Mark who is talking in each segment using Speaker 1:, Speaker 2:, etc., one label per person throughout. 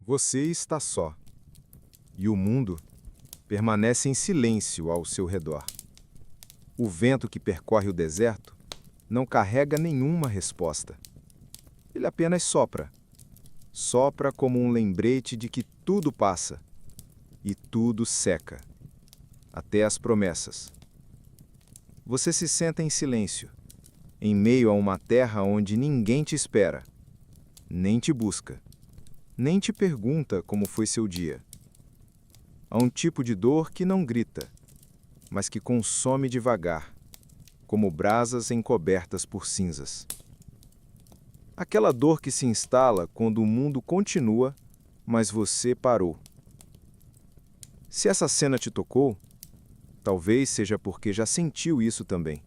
Speaker 1: Você está só, e o mundo permanece em silêncio ao seu redor. O vento que percorre o deserto não carrega nenhuma resposta. Ele apenas sopra. Sopra como um lembrete de que tudo passa e tudo seca, até as promessas. Você se senta em silêncio, em meio a uma terra onde ninguém te espera, nem te busca, nem te pergunta como foi seu dia. Há um tipo de dor que não grita, mas que consome devagar, como brasas encobertas por cinzas. Aquela dor que se instala quando o mundo continua, mas você parou. Se essa cena te tocou, talvez seja porque já sentiu isso também.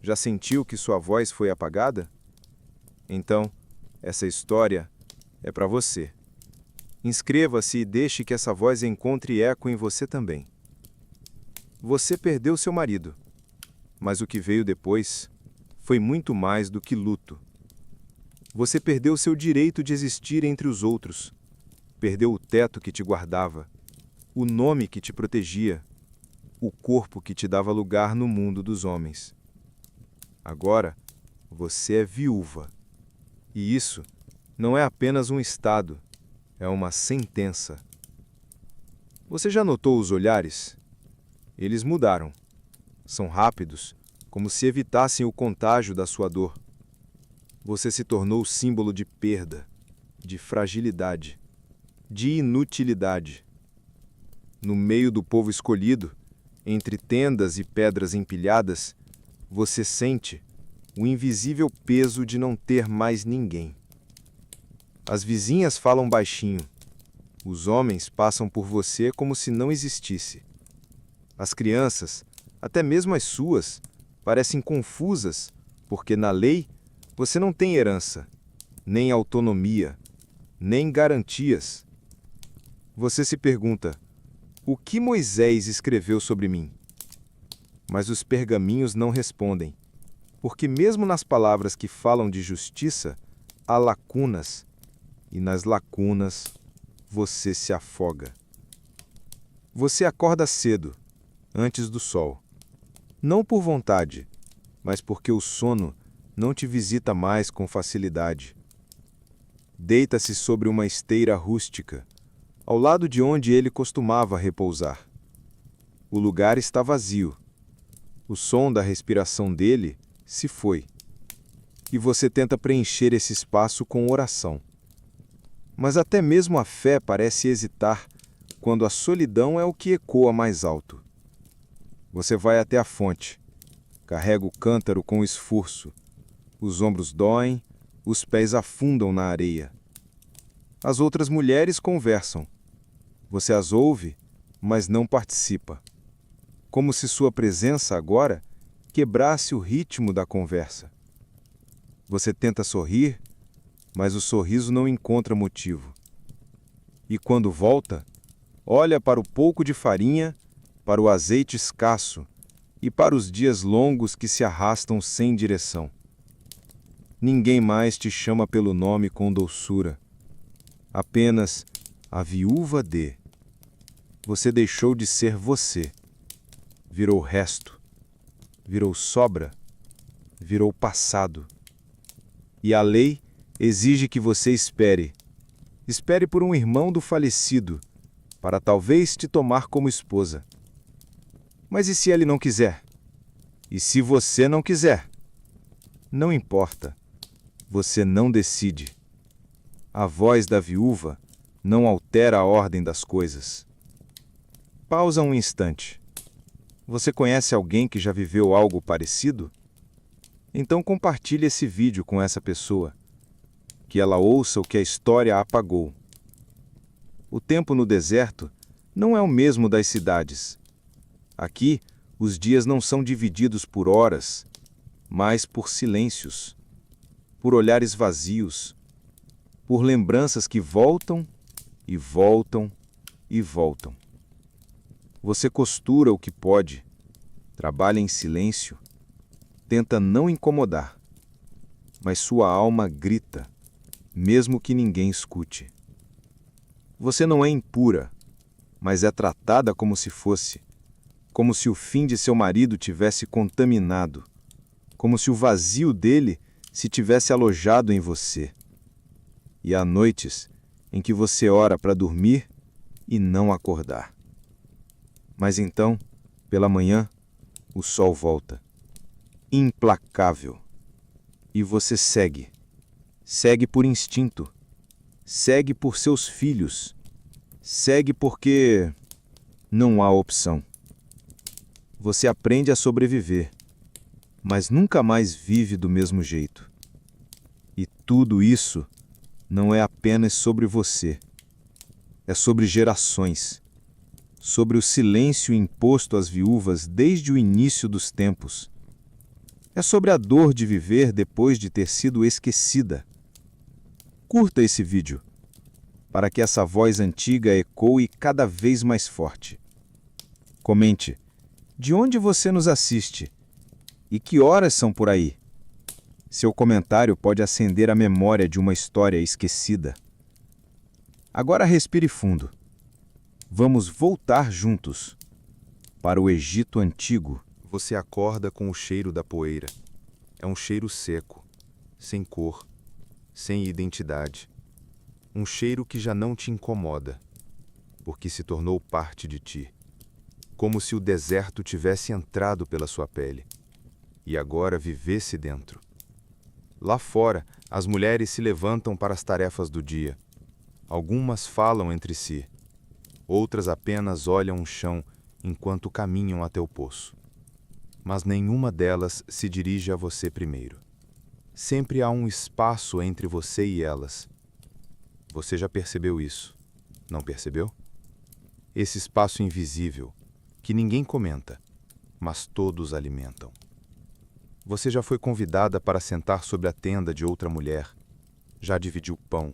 Speaker 1: Já sentiu que sua voz foi apagada? Então, essa história é para você. Inscreva-se e deixe que essa voz encontre eco em você também. Você perdeu seu marido, mas o que veio depois foi muito mais do que luto. Você perdeu seu direito de existir entre os outros. Perdeu o teto que te guardava, o nome que te protegia, o corpo que te dava lugar no mundo dos homens. Agora, você é viúva. E isso não é apenas um estado, é uma sentença. Você já notou os olhares? Eles mudaram. São rápidos, como se evitassem o contágio da sua dor. Você se tornou símbolo de perda, de fragilidade, de inutilidade. No meio do povo escolhido, entre tendas e pedras empilhadas, você sente o invisível peso de não ter mais ninguém. As vizinhas falam baixinho. Os homens passam por você como se não existisse. As crianças, até mesmo as suas, parecem confusas, porque na lei você não tem herança, nem autonomia, nem garantias. Você se pergunta: o que Moisés escreveu sobre mim? Mas os pergaminhos não respondem, porque mesmo nas palavras que falam de justiça, há lacunas, e nas lacunas você se afoga. Você acorda cedo, antes do sol. Não por vontade, mas porque o sono não te visita mais com facilidade. Deita-se sobre uma esteira rústica, ao lado de onde ele costumava repousar. O lugar está vazio. O som da respiração dele se foi. E você tenta preencher esse espaço com oração. Mas até mesmo a fé parece hesitar quando a solidão é o que ecoa mais alto. Você vai até a fonte, carrega o cântaro com esforço. Os ombros doem, os pés afundam na areia. As outras mulheres conversam. Você as ouve, mas não participa. Como se sua presença agora quebrasse o ritmo da conversa. Você tenta sorrir, mas o sorriso não encontra motivo. E quando volta, olha para o pouco de farinha, para o azeite escasso e para os dias longos que se arrastam sem direção. Ninguém mais te chama pelo nome com doçura. Apenas a viúva de. Você deixou de ser você. Virou resto. Virou sobra. Virou passado. E a lei exige que você espere. Espere por um irmão do falecido, para talvez te tomar como esposa. Mas e se ele não quiser? E se você não quiser? Não importa. Você não decide. A voz da viúva não altera a ordem das coisas. Pausa um instante. Você conhece alguém que já viveu algo parecido? Então compartilhe esse vídeo com essa pessoa. Que ela ouça o que a história apagou. O tempo no deserto não é o mesmo das cidades. Aqui, os dias não são divididos por horas, mas por silêncios, por olhares vazios, por lembranças que voltam e voltam e voltam. Você costura o que pode, trabalha em silêncio, tenta não incomodar, mas sua alma grita, mesmo que ninguém escute. Você não é impura, mas é tratada como se fosse, como se o fim de seu marido tivesse contaminado, como se o vazio dele se tivesse alojado em você. E há noites em que você ora para dormir e não acordar. Mas então, pela manhã, o sol volta, implacável, e você segue. Segue por instinto, segue por seus filhos, segue porque não há opção. Você aprende a sobreviver, mas nunca mais vive do mesmo jeito. E tudo isso não é apenas sobre você. É sobre gerações, sobre o silêncio imposto às viúvas desde o início dos tempos. É sobre a dor de viver depois de ter sido esquecida. Curta esse vídeo, para que essa voz antiga ecoe cada vez mais forte. Comente de onde você nos assiste e que horas são por aí. Seu comentário pode acender a memória de uma história esquecida. Agora respire fundo. Vamos voltar juntos para o Egito Antigo.
Speaker 2: Você acorda com o cheiro da poeira. É um cheiro seco, sem cor, sem identidade. Um cheiro que já não te incomoda, porque se tornou parte de ti. Como se o deserto tivesse entrado pela sua pele e agora vivesse dentro. Lá fora, as mulheres se levantam para as tarefas do dia. Algumas falam entre si, outras apenas olham o chão enquanto caminham até o poço. Mas nenhuma delas se dirige a você primeiro. Sempre há um espaço entre você e elas. Você já percebeu isso, não percebeu? Esse espaço invisível, que ninguém comenta, mas todos alimentam. Você já foi convidada para sentar sobre a tenda de outra mulher, já dividiu pão,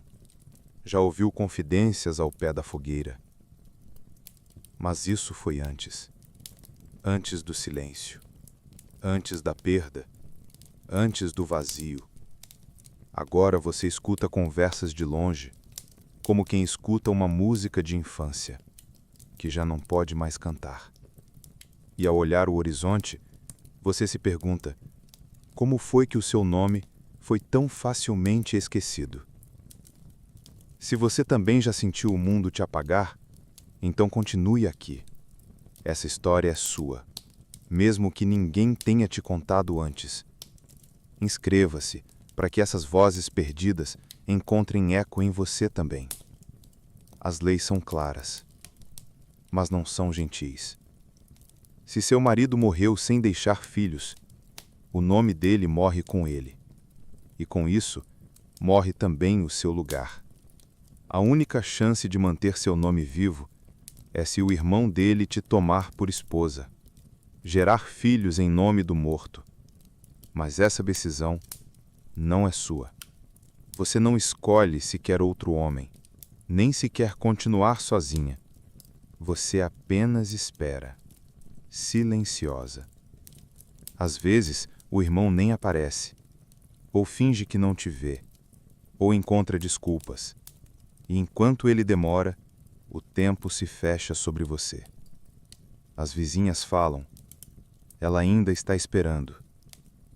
Speaker 2: já ouviu confidências ao pé da fogueira. Mas isso foi antes. Antes do silêncio, antes da perda, antes do vazio. Agora você escuta conversas de longe, como quem escuta uma música de infância, que já não pode mais cantar. E ao olhar o horizonte, você se pergunta: como foi que o seu nome foi tão facilmente esquecido? Se você também já sentiu o mundo te apagar, então continue aqui. Essa história é sua, mesmo que ninguém tenha te contado antes. Inscreva-se para que essas vozes perdidas encontrem eco em você também. As leis são claras, mas não são gentis. Se seu marido morreu sem deixar filhos, o nome dele morre com ele. E com isso, morre também o seu lugar. A única chance de manter seu nome vivo é se o irmão dele te tomar por esposa, gerar filhos em nome do morto. Mas essa decisão não é sua. Você não escolhe se quer outro homem, nem se quer continuar sozinha. Você apenas espera, silenciosa. Às vezes, o irmão nem aparece, ou finge que não te vê, ou encontra desculpas. E enquanto ele demora, o tempo se fecha sobre você. As vizinhas falam: ela ainda está esperando.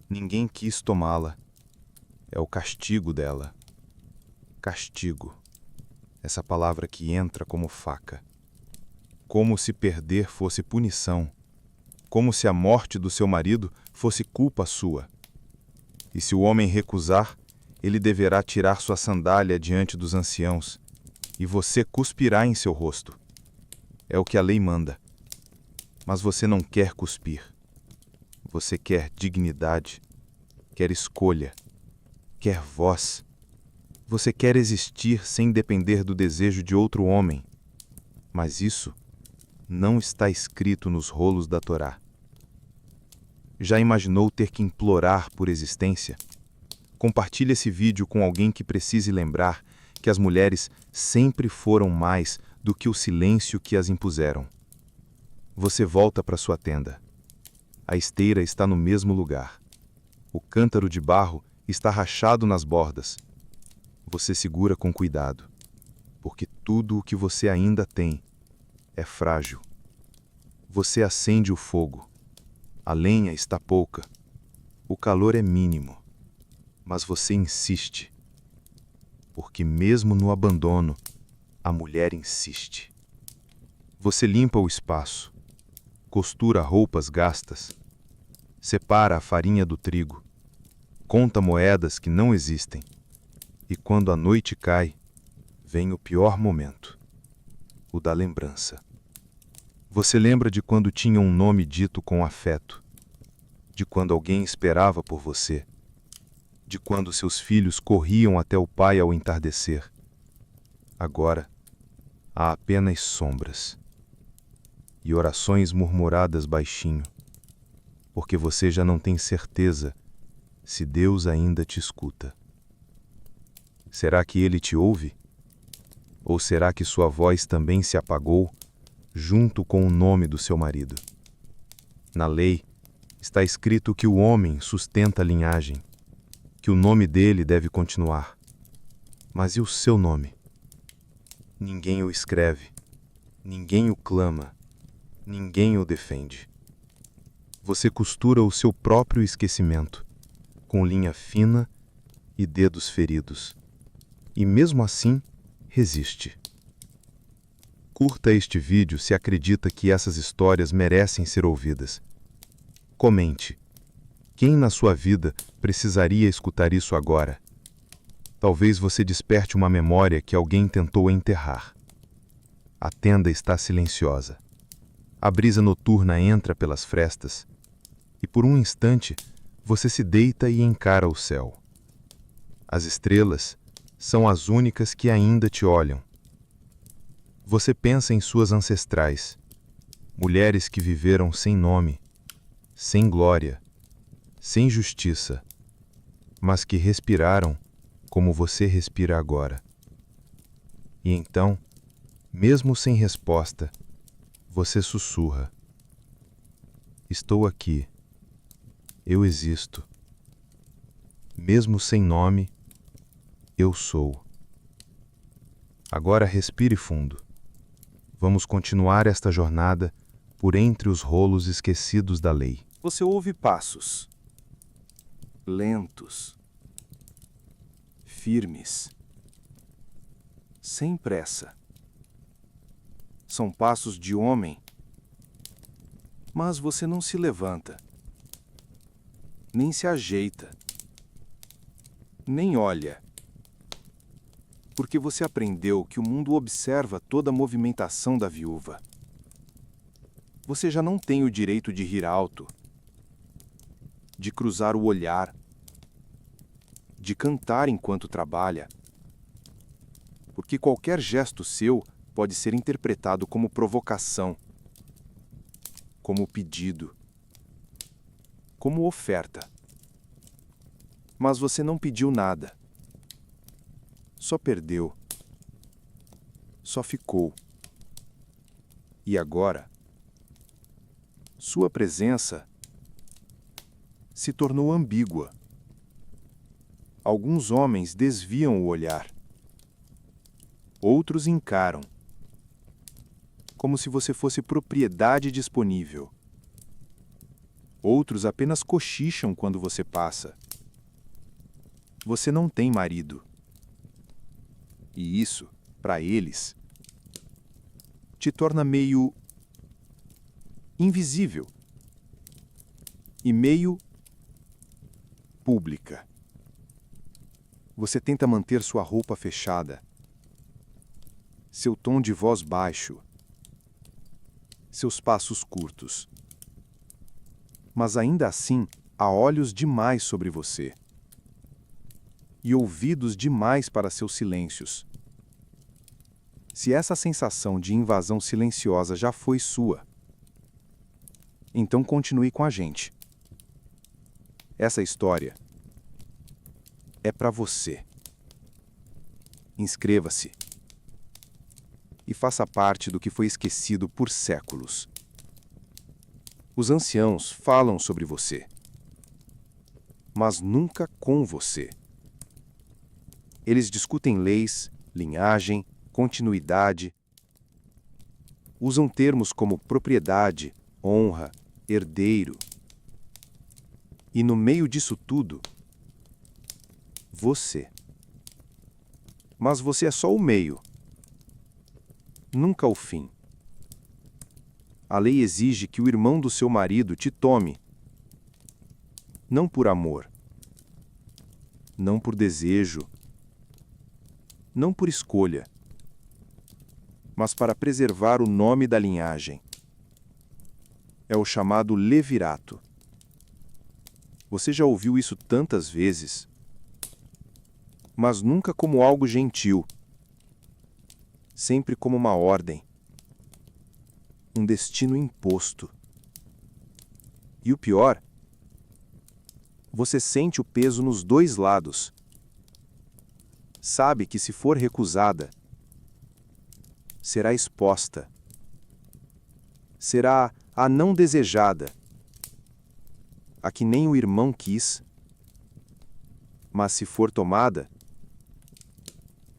Speaker 2: Ninguém quis tomá-la. É o castigo dela. Castigo. Essa palavra que entra como faca. Como se perder fosse punição. Como se a morte do seu marido fosse culpa sua. E se o homem recusar, ele deverá tirar sua sandália diante dos anciãos, e você cuspirá em seu rosto. É o que a lei manda. Mas você não quer cuspir. Você quer dignidade, quer escolha, quer voz. Você quer existir sem depender do desejo de outro homem. Mas isso não está escrito nos rolos da Torá. Já imaginou ter que implorar por existência? Compartilhe esse vídeo com alguém que precise lembrar que as mulheres sempre foram mais do que o silêncio que as impuseram. Você volta para sua tenda. A esteira está no mesmo lugar. O cântaro de barro está rachado nas bordas. Você segura com cuidado. porque tudo o que você ainda tem é frágil. Você acende o fogo, a lenha está pouca, o calor é mínimo, mas você insiste, porque mesmo no abandono, a mulher insiste. Você limpa o espaço, costura roupas gastas, separa a farinha do trigo, conta moedas que não existem, e quando a noite cai, vem o pior momento, o da lembrança. Você lembra de quando tinha um nome dito com afeto, de quando alguém esperava por você, de quando seus filhos corriam até o pai ao entardecer. Agora, há apenas sombras e orações murmuradas baixinho, porque você já não tem certeza se Deus ainda te escuta. Será que Ele te ouve? Ou será que sua voz também se apagou junto com o nome do seu marido? Na lei, está escrito que o homem sustenta a linhagem, que o nome dele deve continuar. Mas e o seu nome? Ninguém o escreve, ninguém o clama, ninguém o defende. Você costura o seu próprio esquecimento, com linha fina e dedos feridos. E mesmo assim, resiste. Curta este vídeo se acredita que essas histórias merecem ser ouvidas. Comente. Quem na sua vida precisaria escutar isso agora? Talvez você desperte uma memória que alguém tentou enterrar. A tenda está silenciosa. A brisa noturna entra pelas frestas. E por um instante, você se deita e encara o céu. As estrelas são as únicas que ainda te olham. Você pensa em suas ancestrais, mulheres que viveram sem nome, sem glória, sem justiça, mas que respiraram como você respira agora. E então, mesmo sem resposta, você sussurra: estou aqui, eu existo. Mesmo sem nome, eu sou. Agora respire fundo. Vamos continuar esta jornada por entre os rolos esquecidos da lei.
Speaker 1: Você ouve passos lentos, firmes, sem pressa. São passos de homem, mas você não se levanta, nem se ajeita, nem olha, porque você aprendeu que o mundo observa toda a movimentação da viúva. Você já não tem o direito de rir alto, de cruzar o olhar, de cantar enquanto trabalha, porque qualquer gesto seu pode ser interpretado como provocação, como pedido, como oferta. Mas você não pediu nada. Só perdeu. Só ficou. E agora, sua presença se tornou ambígua. Alguns homens desviam o olhar. Outros encaram, como se você fosse propriedade disponível. Outros apenas cochicham quando você passa. Você não tem marido. E isso, para eles, te torna meio invisível e meio pública. Você tenta manter sua roupa fechada, seu tom de voz baixo, seus passos curtos. Mas ainda assim, há olhos demais sobre você e ouvidos demais para seus silêncios. Se essa sensação de invasão silenciosa já foi sua, então continue com a gente. Essa história é para você. Inscreva-se e faça parte do que foi esquecido por séculos. Os anciãos falam sobre você, mas nunca com você. Eles discutem leis, linhagem,
Speaker 2: continuidade. Usam termos como propriedade, honra, herdeiro. E no meio disso tudo, você. Mas você é só o meio, nunca o fim. A lei exige que o irmão do seu marido te tome, não por amor, não por desejo, não por escolha, mas para preservar o nome da linhagem. É o chamado levirato. Você já ouviu isso tantas vezes, mas nunca como algo gentil, sempre como uma ordem, um destino imposto. E o pior, você sente o peso nos dois lados. Sabe que se for recusada, será exposta. Será a não desejada, a que nem o irmão quis. Mas se for tomada,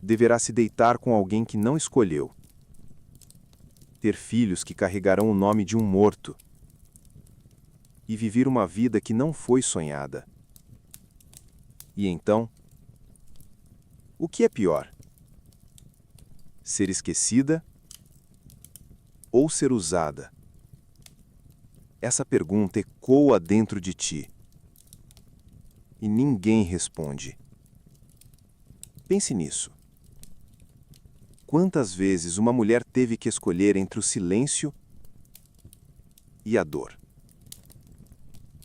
Speaker 2: deverá se deitar com alguém que não escolheu. Ter filhos que carregarão o nome de um morto. E viver uma vida que não foi sonhada. E então, o que é pior? Ser esquecida ou ser usada? Essa pergunta ecoa dentro de ti. E ninguém responde. Pense nisso. Quantas vezes uma mulher teve que escolher entre o silêncio e a dor?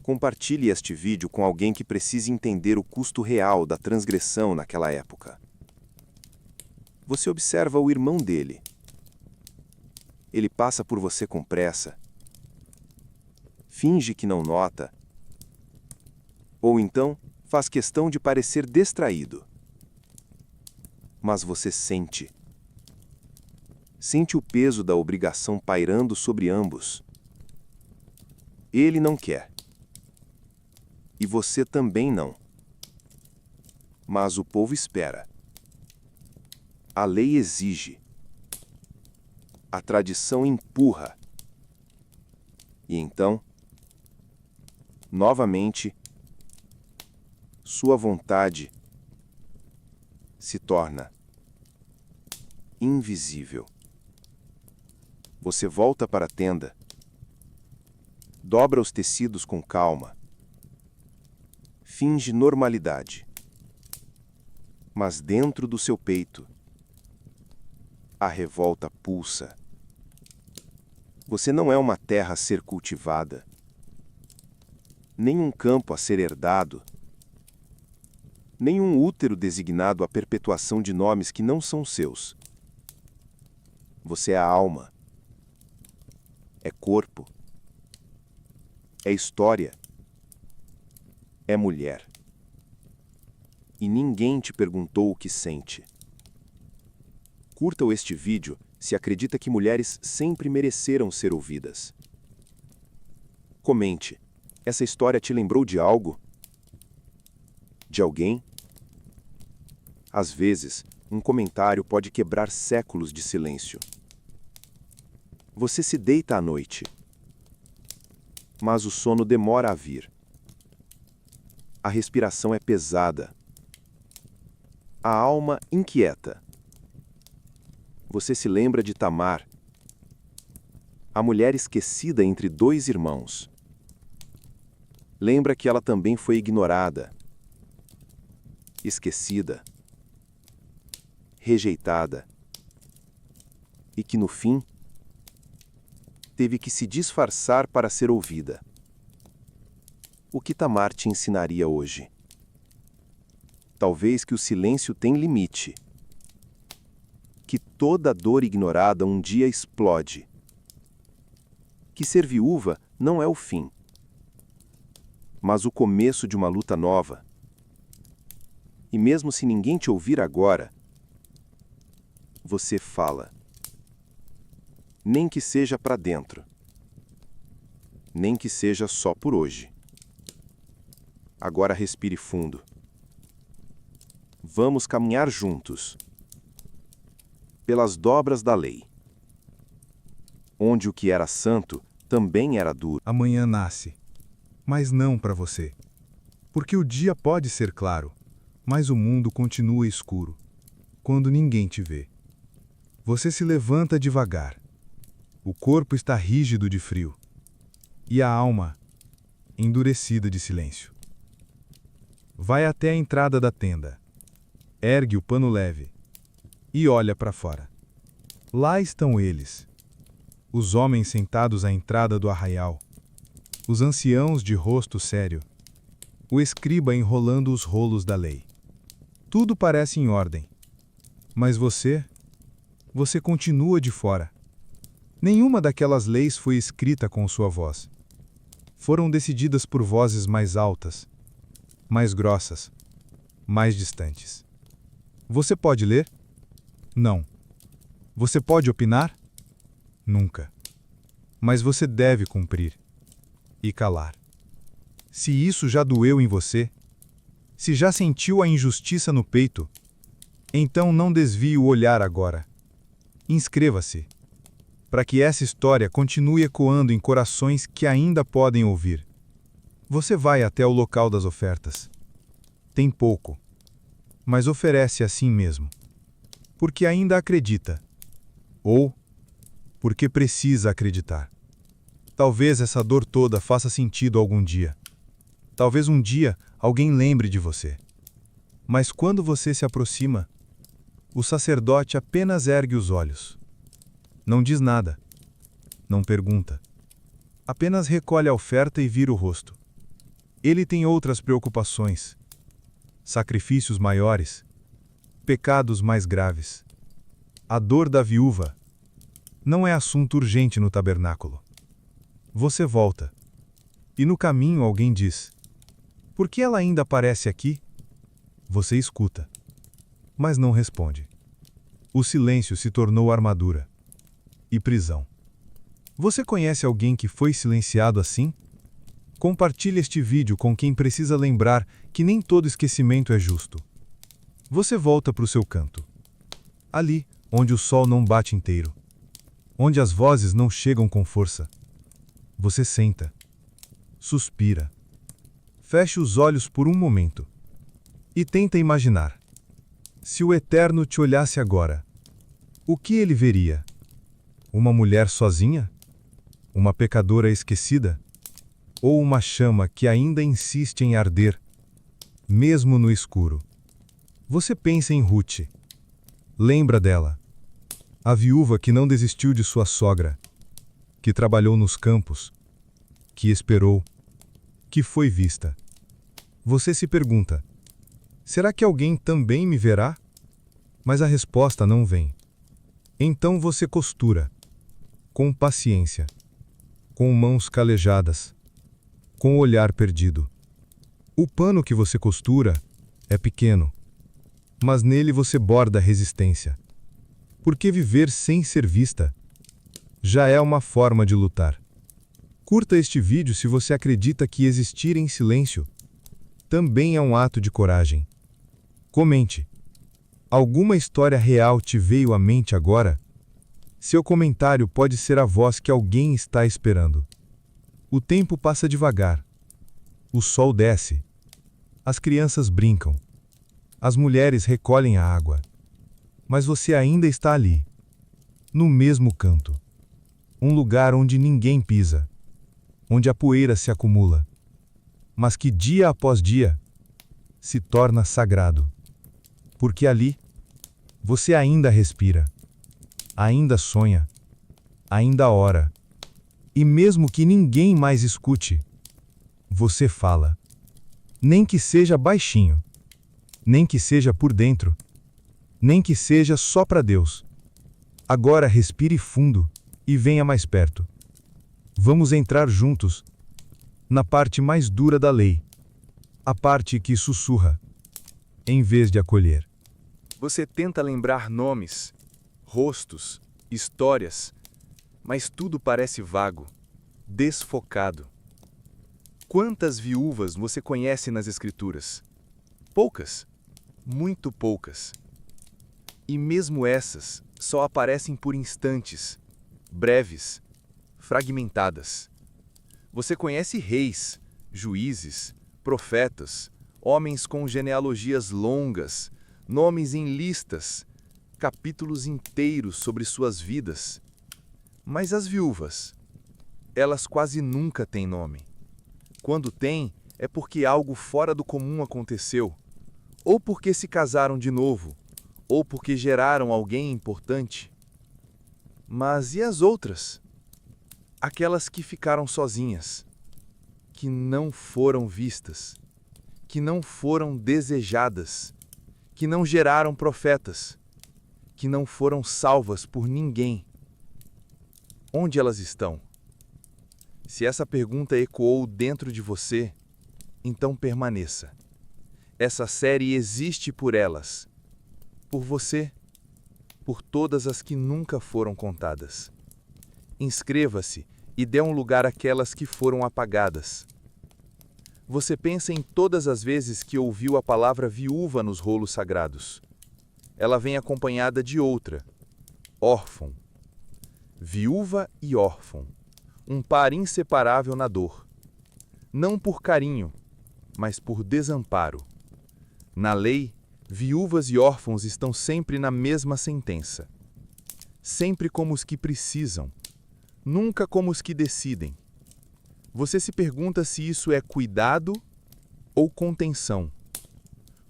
Speaker 2: Compartilhe este vídeo com alguém que precise entender o custo real da transgressão naquela época. Você observa o irmão dele. Ele passa por você com pressa. Finge que não nota. Ou então, faz questão de parecer distraído. Mas você sente. Sente o peso da obrigação pairando sobre ambos. Ele não quer. E você também não. Mas o povo espera. A lei exige. A tradição empurra. E então, novamente, sua vontade se torna invisível. Você volta para a tenda, dobra os tecidos com calma, finge normalidade. Mas dentro do seu peito, a revolta pulsa. Você não é uma terra a ser cultivada, nem um campo a ser herdado, nem um útero designado à perpetuação de nomes que não são seus. Você é a alma, é corpo, é história, é mulher. E ninguém te perguntou o que sente. Curta este vídeo se acredita que mulheres sempre mereceram ser ouvidas. Comente. Essa história te lembrou de algo? De alguém? Às vezes, um comentário pode quebrar séculos de silêncio. Você se deita à noite, mas o sono demora a vir. A respiração é pesada. A alma inquieta. Você se lembra de Tamar, a mulher esquecida entre dois irmãos. Lembra que ela também foi ignorada, esquecida, rejeitada, e que no fim teve que se disfarçar para ser ouvida. O que Tamar te ensinaria hoje? Talvez que o silêncio tem limite, que toda dor ignorada um dia explode, que ser viúva não é o fim, mas o começo de uma luta nova. E mesmo se ninguém te ouvir agora, você fala. Nem que seja para dentro. Nem que seja só por hoje. Agora respire fundo. Vamos caminhar juntos.
Speaker 3: pelas dobras da lei. Onde o que era santo também era duro.
Speaker 4: Amanhã nasce, mas não para você. Porque o dia pode ser claro, mas o mundo continua escuro, quando ninguém te vê. Você se levanta devagar. O corpo está rígido de frio. E a alma, endurecida de silêncio. Vai até a entrada da tenda. Ergue o pano leve. E olha para fora. Lá estão eles. Os homens sentados à entrada do arraial. Os anciãos de rosto sério. O escriba enrolando os rolos da lei. Tudo parece em ordem. Mas você continua de fora. Nenhuma daquelas leis foi escrita com sua voz. Foram decididas por vozes mais altas, mais grossas, mais distantes. Você pode ler? Não. Você pode opinar? Nunca. Mas você deve cumprir. E calar. Se isso já doeu em você, se já sentiu a injustiça no peito, então não desvie o olhar agora. Inscreva-se, para que essa história continue ecoando em corações que ainda podem ouvir. Você vai até o local das ofertas. Tem pouco, mas oferece assim mesmo, porque ainda acredita, ou porque precisa acreditar. Talvez essa dor toda faça sentido algum dia. Talvez um dia alguém lembre de você. Mas quando você se aproxima, o sacerdote apenas ergue os olhos. Não diz nada. Não pergunta. Apenas recolhe a oferta e vira o rosto. Ele tem outras preocupações. Sacrifícios maiores. Pecados mais graves. A dor da viúva não é assunto urgente no tabernáculo. Você volta. E no caminho alguém diz: por que ela ainda aparece aqui? Você escuta, mas não responde. O silêncio se tornou armadura e prisão. Você conhece alguém que foi silenciado assim? Compartilhe este vídeo com quem precisa lembrar que nem todo esquecimento é justo. Você volta para o seu canto. Ali, onde o sol não bate inteiro. Onde as vozes não chegam com força. Você senta. Suspira. Feche os olhos por um momento. E tenta imaginar. Se o Eterno te olhasse agora, o que ele veria? Uma mulher sozinha? Uma pecadora esquecida? Ou uma chama que ainda insiste em arder, mesmo no escuro? Você pensa em Ruth. Lembra dela. A viúva que não desistiu de sua sogra, que trabalhou nos campos, que esperou, que foi vista. Você se pergunta: será que alguém também me verá? Mas a resposta não vem. Então você costura, com paciência, com mãos calejadas, com o olhar perdido. O pano que você costura é pequeno, mas nele você borda resistência. Porque viver sem ser vista já é uma forma de lutar. Curta este vídeo se você acredita que existir em silêncio também é um ato de coragem. Comente. Alguma história real te veio à mente agora? Seu comentário pode ser a voz que alguém está esperando. O tempo passa devagar. O sol desce. As crianças brincam. As mulheres recolhem a água. Mas você ainda está ali, no mesmo canto. Um lugar onde ninguém pisa, onde a poeira se acumula, mas que dia após dia se torna sagrado. Porque ali você ainda respira, ainda sonha, ainda ora. E mesmo que ninguém mais escute, você fala. Nem que seja baixinho, nem que seja por dentro, nem que seja só para Deus. Agora respire fundo e venha mais perto. Vamos entrar juntos na parte mais dura da lei, a parte que sussurra, em vez de acolher.
Speaker 2: Você tenta lembrar nomes, rostos, histórias, mas tudo parece vago, desfocado. Quantas viúvas você conhece nas Escrituras? Poucas, muito poucas. E mesmo essas só aparecem por instantes, breves, fragmentadas. Você conhece reis, juízes, profetas, homens com genealogias longas, nomes em listas, capítulos inteiros sobre suas vidas. Mas as viúvas, elas quase nunca têm nome. Quando têm, é porque algo fora do comum aconteceu, ou porque se casaram de novo, ou porque geraram alguém importante. Mas e as outras? Aquelas que ficaram sozinhas, que não foram vistas, que não foram desejadas, que não geraram profetas, que não foram salvas por ninguém. Onde elas estão? Se essa pergunta ecoou dentro de você, então permaneça. Essa série existe por elas, por você, por todas as que nunca foram contadas. Inscreva-se e dê um lugar àquelas que foram apagadas. Você pensa em todas as vezes que ouviu a palavra viúva nos rolos sagrados. Ela vem acompanhada de outra, órfão. Viúva e órfão, um par inseparável na dor. Não por carinho, mas por desamparo. Na lei, viúvas e órfãos estão sempre na mesma sentença. Sempre como os que precisam, nunca como os que decidem. Você se pergunta se isso é cuidado ou contenção.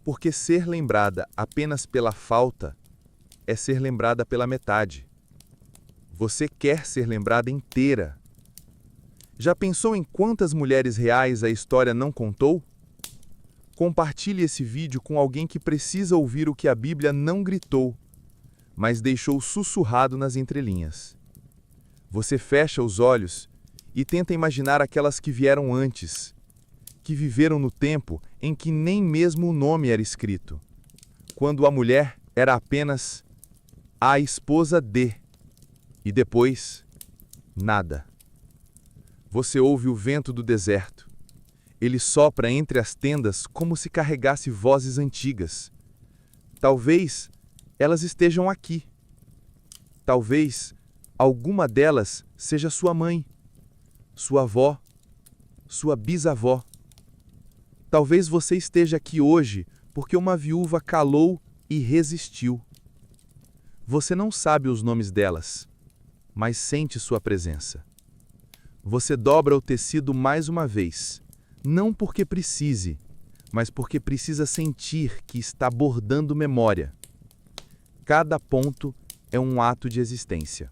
Speaker 2: Porque ser lembrada apenas pela falta é ser lembrada pela metade. Você quer ser lembrada inteira. Já pensou em quantas mulheres reais a história não contou? Compartilhe esse vídeo com alguém que precisa ouvir o que a Bíblia não gritou, mas deixou sussurrado nas entrelinhas. Você fecha os olhos e tenta imaginar aquelas que vieram antes, que viveram no tempo em que nem mesmo o nome era escrito, quando a mulher era apenas a esposa de, e depois, nada. Você ouve o vento do deserto. Ele sopra entre as tendas como se carregasse vozes antigas. Talvez elas estejam aqui. Talvez alguma delas seja sua mãe, sua avó, sua bisavó. Talvez você esteja aqui hoje porque uma viúva calou e resistiu. Você não sabe os nomes delas, mas sente sua presença. Você dobra o tecido mais uma vez, não porque precise, mas porque precisa sentir que está bordando memória. Cada ponto é um ato de existência.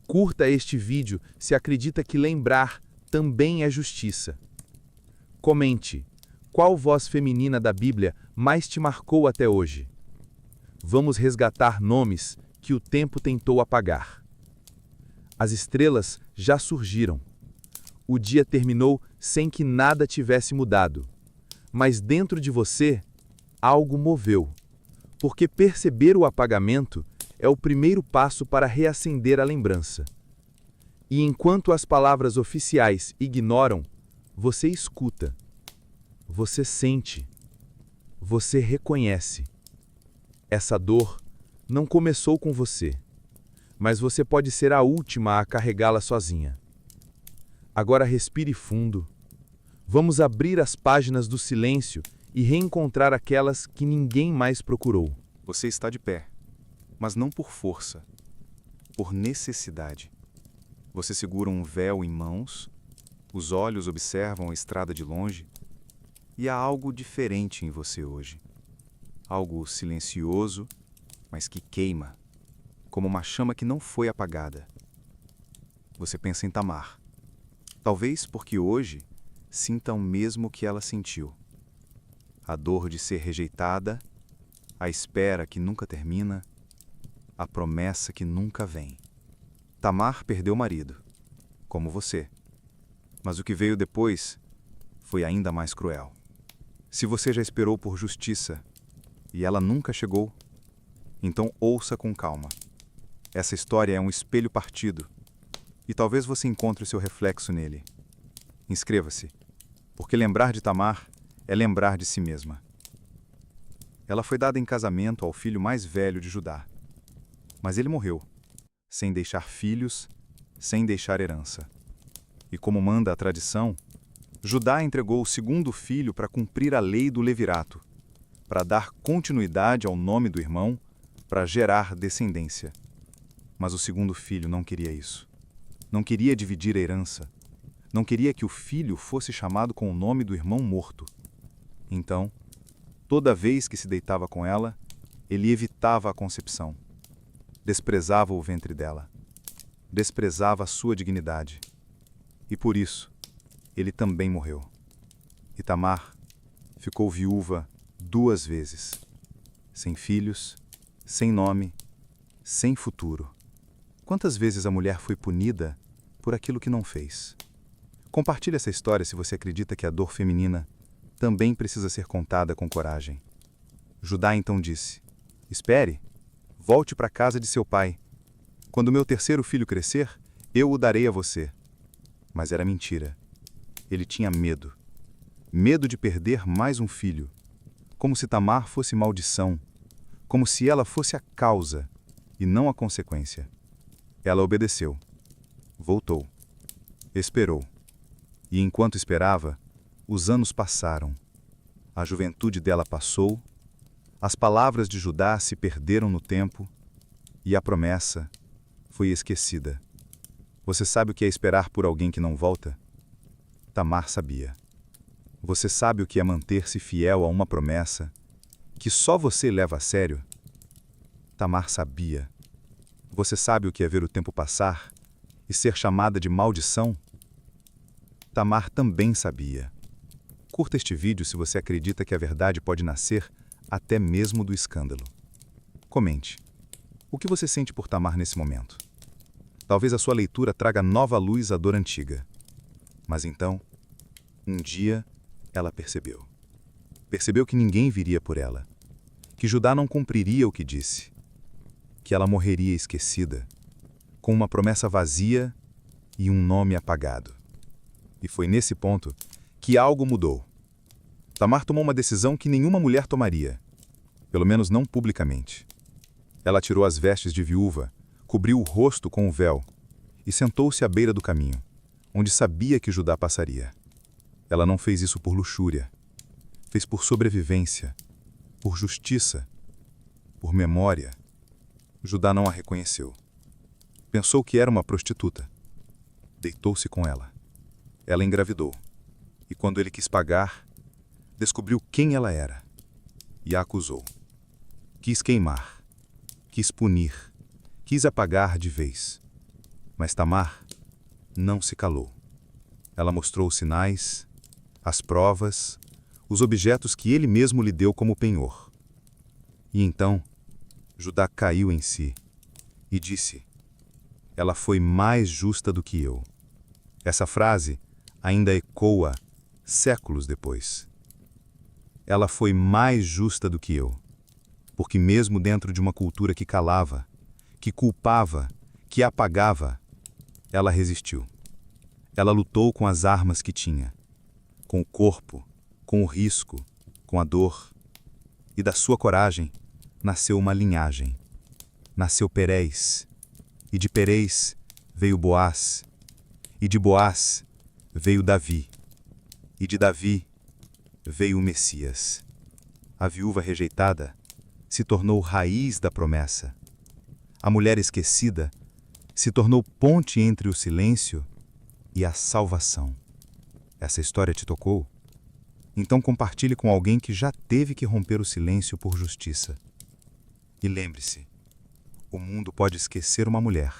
Speaker 2: Curta este vídeo se acredita que lembrar também é justiça. Comente, qual voz feminina da Bíblia mais te marcou até hoje? Vamos resgatar nomes que o tempo tentou apagar. As estrelas já surgiram. O dia terminou sem que nada tivesse mudado. Mas dentro de você, algo moveu. Porque perceber o apagamento é o primeiro passo para reacender a lembrança. E enquanto as palavras oficiais ignoram, você escuta. Você sente. Você reconhece. Essa dor não começou com você, mas você pode ser a última a carregá-la sozinha. Agora respire fundo. Vamos abrir as páginas do silêncio e reencontrar aquelas que ninguém mais procurou. Você está de pé, mas não por força, por necessidade. Você segura um véu em mãos, os olhos observam a estrada de longe, e há algo diferente em você hoje. Algo silencioso, mas que queima, como uma chama que não foi apagada. Você pensa em Tamar. Talvez porque hoje sinta o mesmo que ela sentiu. A dor de ser rejeitada, a espera que nunca termina, a promessa que nunca vem. Tamar perdeu o marido, como você. Mas o que veio depois foi ainda mais cruel. Se você já esperou por justiça e ela nunca chegou, então ouça com calma. Essa história é um espelho partido e talvez você encontre seu reflexo nele. Inscreva-se, porque lembrar de Tamar é lembrar de si mesma. Ela foi dada em casamento ao filho mais velho de Judá. Mas ele morreu, sem deixar filhos, sem deixar herança. E como manda a tradição, Judá entregou o segundo filho para cumprir a lei do levirato, para dar continuidade ao nome do irmão, para gerar descendência. Mas o segundo filho não queria isso. Não queria dividir a herança. Não queria que o filho fosse chamado com o nome do irmão morto. Então, toda vez que se deitava com ela, ele evitava a concepção. Desprezava o ventre dela. Desprezava a sua dignidade. E por isso, ele também morreu. E Tamar ficou viúva 2 vezes. Sem filhos, sem nome, sem futuro. Quantas vezes a mulher foi punida por aquilo que não fez? Compartilhe essa história se você acredita que a dor feminina também precisa ser contada com coragem. Judá então disse: Espere, volte para a casa de seu pai. Quando meu terceiro filho crescer, eu o darei a você. Mas era mentira. Ele tinha medo. Medo de perder mais um filho. Como se Tamar fosse maldição. Como se ela fosse a causa e não a consequência. Ela obedeceu. Voltou. Esperou. E enquanto esperava, os anos passaram. A juventude dela passou, as palavras de Judá se perderam no tempo e a promessa foi esquecida. Você sabe o que é esperar por alguém que não volta? Tamar sabia. Você sabe o que é manter-se fiel a uma promessa que só você leva a sério? Tamar sabia. Você sabe o que é ver o tempo passar e ser chamada de maldição? Tamar também sabia. Curta este vídeo se você acredita que a verdade pode nascer até mesmo do escândalo. Comente. O que você sente por Tamar nesse momento? Talvez a sua leitura traga nova luz à dor antiga. Mas então, um dia, ela percebeu. Percebeu que ninguém viria por ela. Que Judá não cumpriria o que disse. Que ela morreria esquecida, com uma promessa vazia e um nome apagado. E foi nesse ponto que algo mudou. Tamar tomou uma decisão que nenhuma mulher tomaria, pelo menos não publicamente. Ela tirou as vestes de viúva, cobriu o rosto com o véu e sentou-se à beira do caminho, onde sabia que Judá passaria. Ela não fez isso por luxúria, fez por sobrevivência, por justiça, por memória. Judá não a reconheceu. Pensou que era uma prostituta. Deitou-se com ela. Ela engravidou. E quando ele quis pagar, descobriu quem ela era. E a acusou. Quis queimar. Quis punir. Quis apagar de vez. Mas Tamar não se calou. Ela mostrou os sinais, as provas, os objetos que ele mesmo lhe deu como penhor. E então, Judá caiu em si e disse: Ela foi mais justa do que eu. Essa frase ainda ecoa séculos depois. Ela foi mais justa do que eu, porque mesmo dentro de uma cultura que calava, que culpava, que apagava, ela resistiu. Ela lutou com as armas que tinha, com o corpo, com o risco, com a dor. E da sua coragem nasceu uma linhagem. Nasceu Perez, e de Perez veio Boaz, e de Boaz veio Davi, e de Davi veio o Messias. A viúva rejeitada se tornou raiz da promessa. A mulher esquecida se tornou ponte entre o silêncio e a salvação. Essa história te tocou? Então compartilhe com alguém que já teve que romper o silêncio por justiça. E lembre-se, o mundo pode esquecer uma mulher,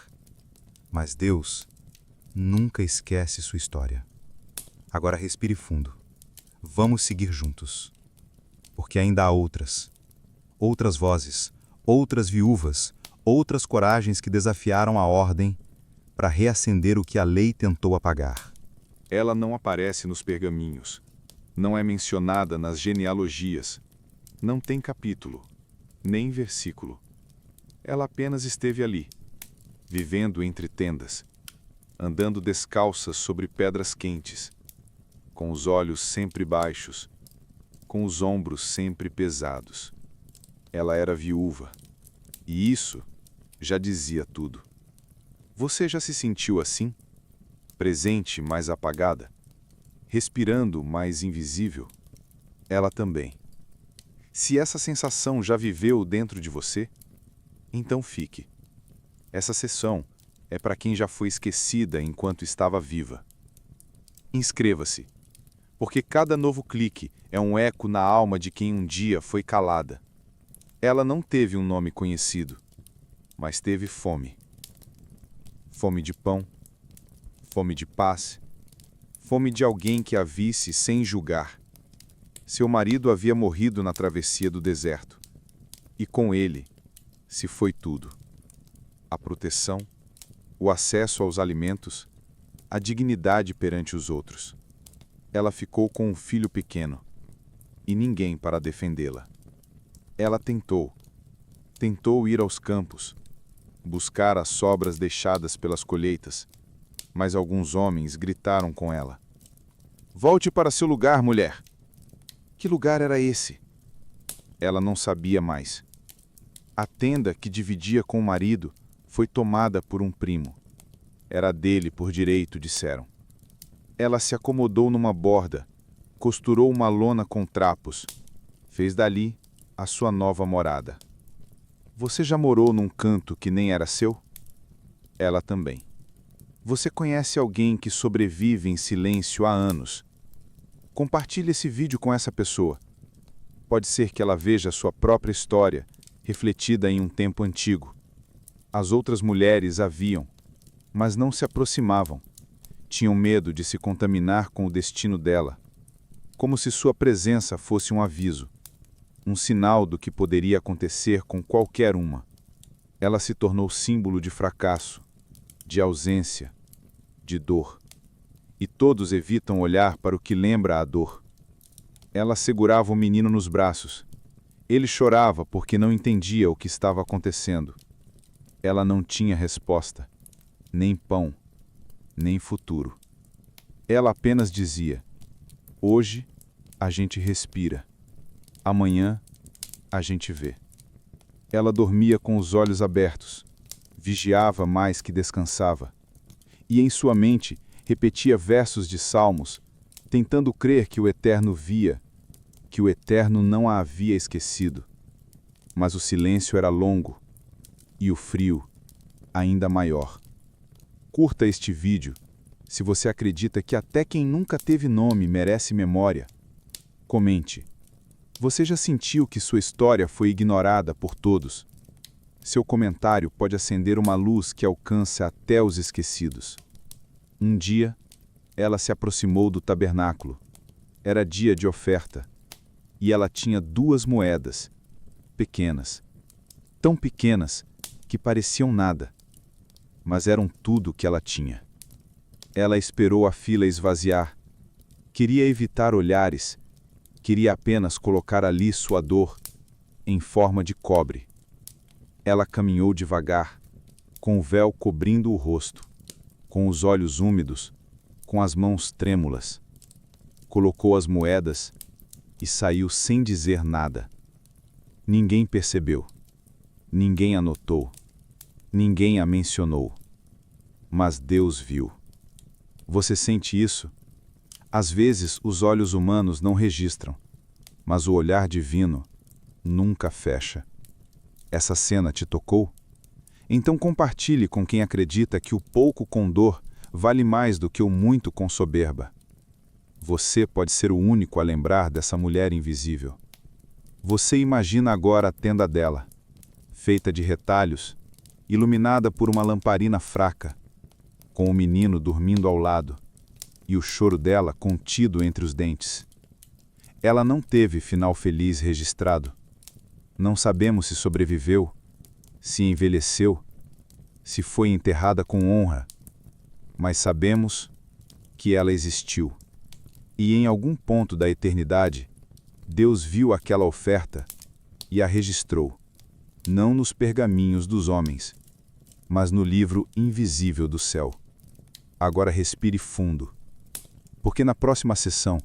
Speaker 2: mas Deus nunca esquece sua história. Agora respire fundo. Vamos seguir juntos. Porque ainda há outras vozes, outras viúvas, outras coragens que desafiaram a ordem para reacender o que a lei tentou apagar.
Speaker 1: Ela não aparece nos pergaminhos, não é mencionada nas genealogias, não tem capítulo, nem versículo. Ela apenas esteve ali, vivendo entre tendas, andando descalça sobre pedras quentes, com os olhos sempre baixos, com os ombros sempre pesados. Ela era viúva, e isso
Speaker 2: já dizia tudo. Você já se sentiu assim? Presente, mas apagada? Respirando, mas invisível? Ela também. Se essa sensação já viveu dentro de você, então fique. Essa sessão é para quem já foi esquecida enquanto estava viva. Inscreva-se, porque cada novo clique é um eco na alma de quem um dia foi calada. Ela não teve um nome conhecido, mas teve fome. Fome de pão, fome de paz, fome de alguém que a visse sem julgar. Seu marido havia morrido na travessia do deserto, e com ele se foi tudo. A proteção, o acesso aos alimentos, a dignidade perante os outros. Ela ficou com um filho pequeno, e ninguém para defendê-la. Ela tentou ir aos campos, buscar as sobras deixadas pelas colheitas, mas alguns homens gritaram com ela: "Volte para seu lugar, mulher!" Que lugar era esse? Ela não sabia mais. A tenda que dividia com o marido foi tomada por um primo. Era dele por direito, disseram. Ela se acomodou numa borda, costurou uma lona com trapos, fez dali a sua nova morada. Você já morou num canto que nem era seu? Ela também. Você conhece alguém que sobrevive em silêncio há anos? Compartilhe esse vídeo com essa pessoa. Pode ser que ela veja a sua própria história, refletida em um tempo antigo. As outras mulheres a viam, mas não se aproximavam. Tinham medo de se contaminar com o destino dela, como se sua presença fosse um aviso, um sinal do que poderia acontecer com qualquer uma. Ela se tornou símbolo de fracasso, de ausência, de dor. E todos evitam olhar para o que lembra a dor. Ela segurava o menino nos braços. Ele chorava porque não entendia o que estava acontecendo. Ela não tinha resposta, nem pão, nem futuro. Ela apenas dizia: hoje a gente respira, amanhã a gente vê. Ela dormia com os olhos abertos, vigiava mais que descansava, e em sua mente repetia versos de salmos, tentando crer que o Eterno via, que o Eterno não a havia esquecido. Mas o silêncio era longo, e o frio ainda maior. Curta este vídeo, se você acredita que até quem nunca teve nome merece memória. Comente. Você já sentiu que sua história foi ignorada por todos? Seu comentário pode acender uma luz que alcança até os esquecidos. Um dia, ela se aproximou do tabernáculo. Era dia de oferta, e ela tinha 2 moedas, pequenas, tão pequenas que pareciam nada, mas eram tudo que ela tinha. Ela esperou a fila esvaziar. Queria evitar olhares, queria apenas colocar ali sua dor, em forma de cobre. Ela caminhou devagar, com o véu cobrindo o rosto, com os olhos úmidos, com as mãos trêmulas. Colocou as moedas e saiu sem dizer nada. Ninguém percebeu, ninguém a notou, ninguém a mencionou. Mas Deus viu. Você sente isso? Às vezes os olhos humanos não registram, mas o olhar divino nunca fecha. Essa cena te tocou? Então compartilhe com quem acredita que o pouco com dor vale mais do que o muito com soberba. Você pode ser o único a lembrar dessa mulher invisível. Você imagina agora a tenda dela, feita de retalhos, iluminada por uma lamparina fraca, com o menino dormindo ao lado, e o choro dela contido entre os dentes. Ela não teve final feliz registrado. Não sabemos se sobreviveu, se envelheceu, se foi enterrada com honra, mas sabemos que ela existiu. E em algum ponto da eternidade, Deus viu aquela oferta e a registrou, não nos pergaminhos dos homens, mas no livro invisível do céu. Agora respire fundo, porque na próxima sessão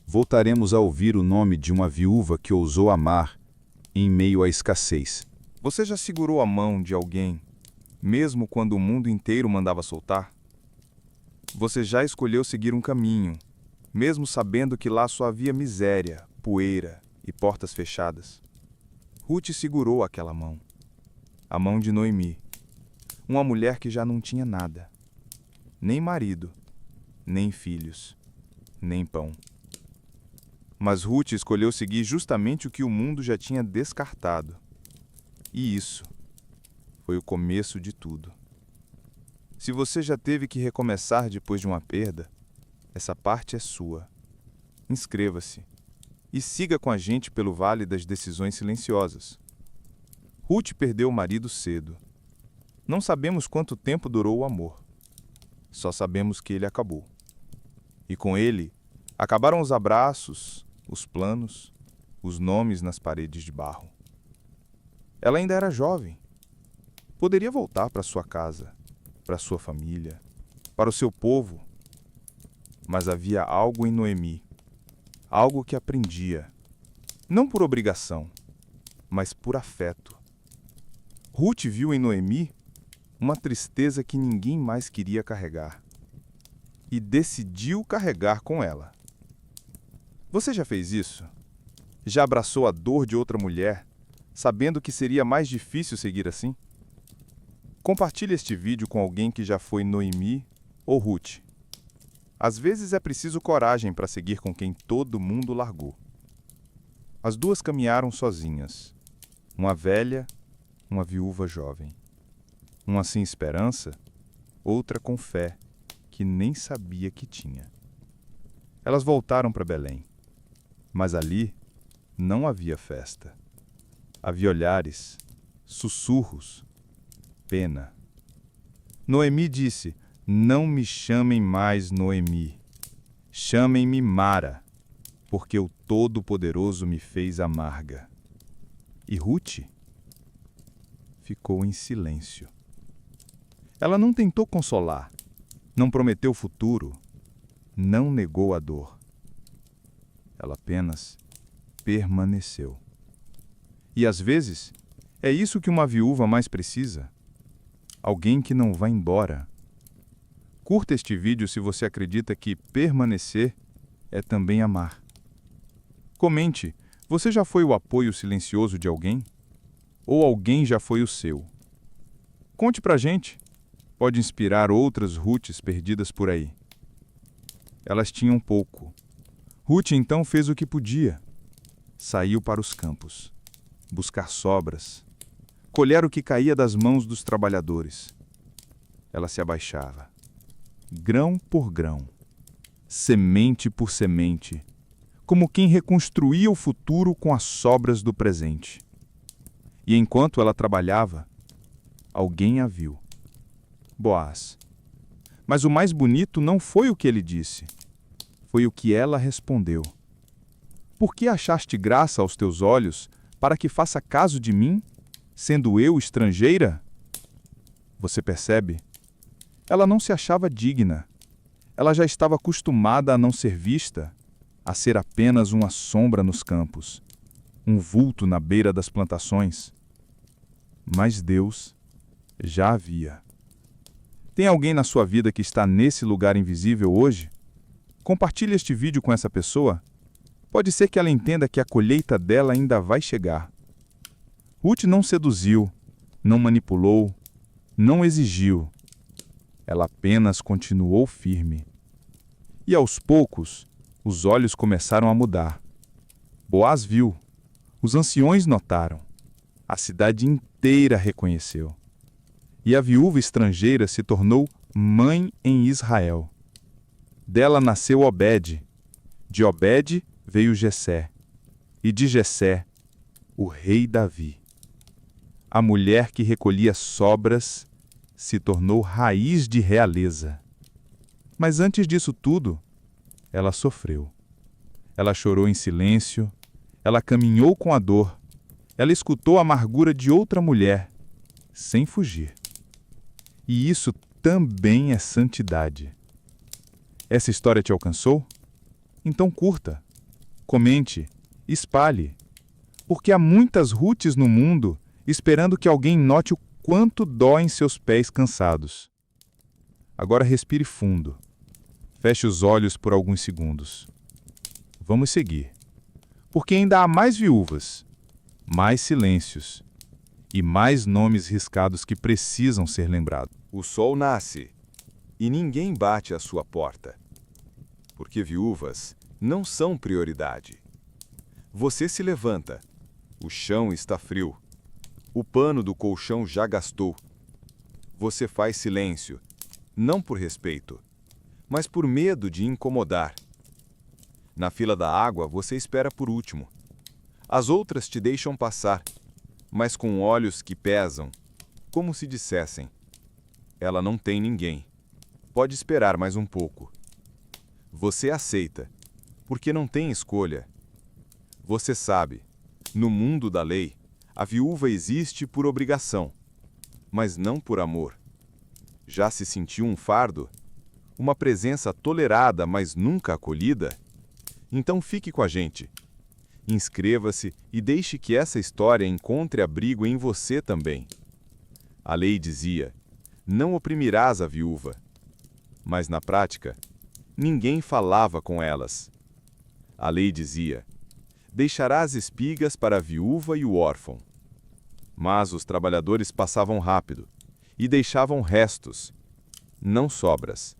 Speaker 2: voltaremos a ouvir o nome de uma viúva que ousou amar em meio à escassez.
Speaker 1: Você já segurou a mão de alguém
Speaker 5: mesmo quando o mundo inteiro mandava soltar? Você já escolheu seguir um caminho, mesmo sabendo que lá só havia miséria, poeira e portas fechadas? Ruth segurou aquela mão, a mão de Noemi, uma mulher que já não tinha nada, nem marido, nem filhos, nem pão. Mas Ruth escolheu seguir justamente o que o mundo já tinha descartado. E isso foi o começo de tudo. Se você já teve que recomeçar depois de uma perda, essa parte é sua. Inscreva-se e siga com a gente pelo Vale das Decisões Silenciosas. Ruth perdeu o marido cedo. Não sabemos quanto tempo durou o amor. Só sabemos que ele acabou. E com ele, acabaram os abraços, os planos, os nomes nas paredes de barro. Ela ainda era jovem. Poderia voltar para sua casa, para sua família, para o seu povo. Mas havia algo em Noemi, algo que aprendia, não por obrigação, mas por afeto. Ruth viu em Noemi uma tristeza que ninguém mais queria carregar e decidiu carregar com ela. Você já fez isso? Já abraçou a dor de outra mulher, sabendo que seria mais difícil seguir assim? Compartilhe este vídeo com alguém que já foi Noemi ou Ruth. Às vezes é preciso coragem para seguir com quem todo mundo largou. As duas caminharam sozinhas, uma velha, uma viúva jovem. Uma sem esperança, outra com fé, que nem sabia que tinha. Elas voltaram para Belém, mas ali não havia festa. Havia olhares, sussurros, pena. Noemi disse: "Não me chamem mais Noemi. Chamem-me Mara, porque o Todo-Poderoso me fez amarga." E Ruth ficou em silêncio. Ela não tentou consolar, não prometeu futuro, não negou a dor. Ela apenas permaneceu. E às vezes, é isso que uma viúva mais precisa. Alguém que não vá embora. Curta este vídeo se você acredita que permanecer é também amar. Comente, você já foi o apoio silencioso de alguém? Ou alguém já foi o seu? Conte pra gente. Pode inspirar outras Ruths perdidas por aí. Elas tinham pouco. Ruth então fez o que podia. Saiu para os campos, buscar sobras, colher o que caía das mãos dos trabalhadores. Ela se abaixava, grão por grão, semente por semente, como quem reconstruía o futuro com as sobras do presente. E enquanto ela trabalhava, alguém a viu. Boaz. Mas o mais bonito não foi o que ele disse, foi o que ela respondeu. Por que achaste graça aos teus olhos, para que faça caso de mim, sendo eu estrangeira? Você percebe? Ela não se achava digna. Ela já estava acostumada a não ser vista, a ser apenas uma sombra nos campos, um vulto na beira das plantações. Mas Deus já a via. Tem alguém na sua vida que está nesse lugar invisível hoje? Compartilhe este vídeo com essa pessoa. Pode ser que ela entenda que a colheita dela ainda vai chegar. Ruth não seduziu, não manipulou, não exigiu. Ela apenas continuou firme. E aos poucos, os olhos começaram a mudar. Boaz viu. Os anciões notaram. A cidade inteira reconheceu. E a viúva estrangeira se tornou mãe em Israel. Dela nasceu Obed. De Obed veio Jessé. E de Jessé, o rei Davi. A mulher que recolhia sobras se tornou raiz de realeza. Mas antes disso tudo, ela sofreu. Ela chorou em silêncio, ela caminhou com a dor, ela escutou a amargura de outra mulher, sem fugir. E isso também é santidade. Essa história te alcançou? Então curta, comente, espalhe, porque há muitas Ruths no mundo esperando que alguém note o quanto doem seus pés cansados. Agora respire fundo. Feche os olhos por alguns segundos. Vamos seguir. Porque ainda há mais viúvas, mais silêncios e mais nomes riscados que precisam ser lembrados.
Speaker 1: O sol nasce e ninguém bate à sua porta. Porque viúvas não são prioridade. Você se levanta. O chão está frio. O pano do colchão já gastou. Você faz silêncio, não por respeito, mas por medo de incomodar. Na fila da água, você espera por último. As outras te deixam passar, mas com olhos que pesam, como se dissessem: ela não tem ninguém. Pode esperar mais um pouco. Você aceita, porque não tem escolha. Você sabe, no mundo da lei, a viúva existe por obrigação, mas não por amor. Já se sentiu um fardo? Uma presença tolerada, mas nunca acolhida? Então fique com a gente. Inscreva-se e deixe que essa história encontre abrigo em você também. A lei dizia: não oprimirás a viúva. Mas na prática, ninguém falava com elas. A lei dizia: deixarás espigas para a viúva e o órfão. Mas os trabalhadores passavam rápido e deixavam restos, não sobras.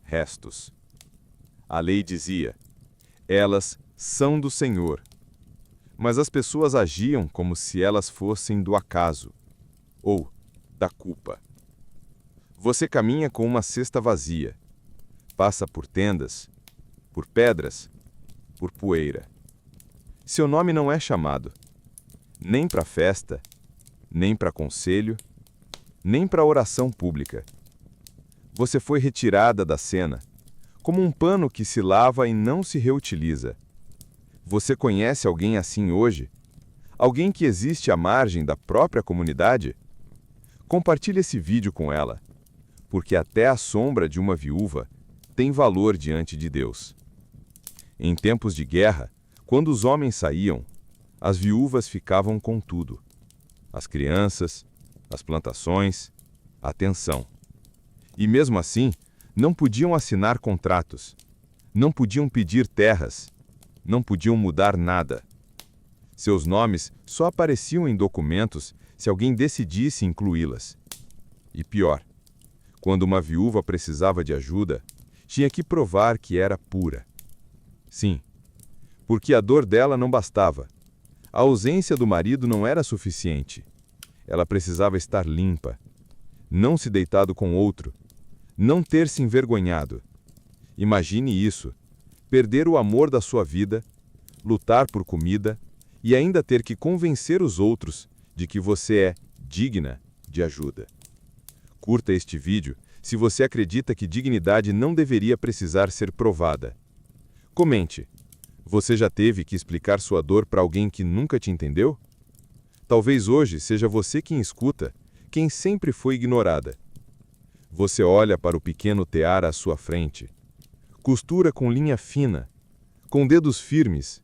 Speaker 1: Restos. A lei dizia: elas são do Senhor. Mas as pessoas agiam como se elas fossem do acaso, ou da culpa. Você caminha com uma cesta vazia, passa por tendas, por pedras, por poeira. Seu nome não é chamado, nem para festa, nem para conselho, nem para oração pública. Você foi retirada da cena, como um pano que se lava e não se reutiliza. Você conhece alguém assim hoje? Alguém que existe à margem da própria comunidade? Compartilhe esse vídeo com ela, porque até a sombra de uma viúva tem valor diante de Deus. Em tempos de guerra, quando os homens saíam, as viúvas ficavam com tudo: as crianças, as plantações, a atenção. E mesmo assim, não podiam assinar contratos, não podiam pedir terras, não podiam mudar nada. Seus nomes só apareciam em documentos se alguém decidisse incluí-las. E pior, quando uma viúva precisava de ajuda, tinha que provar que era pura. Sim, porque a dor dela não bastava. A ausência do marido não era suficiente. Ela precisava estar limpa, não se deitado com outro, não ter se envergonhado. Imagine isso: perder o amor da sua vida, lutar por comida e ainda ter que convencer os outros de que você é digna de ajuda. Curta este vídeo se você acredita que dignidade não deveria precisar ser provada. Comente: você já teve que explicar sua dor para alguém que nunca te entendeu? Talvez hoje seja você quem escuta, quem sempre foi ignorada. Você olha para o pequeno tear à sua frente, costura com linha fina, com dedos firmes,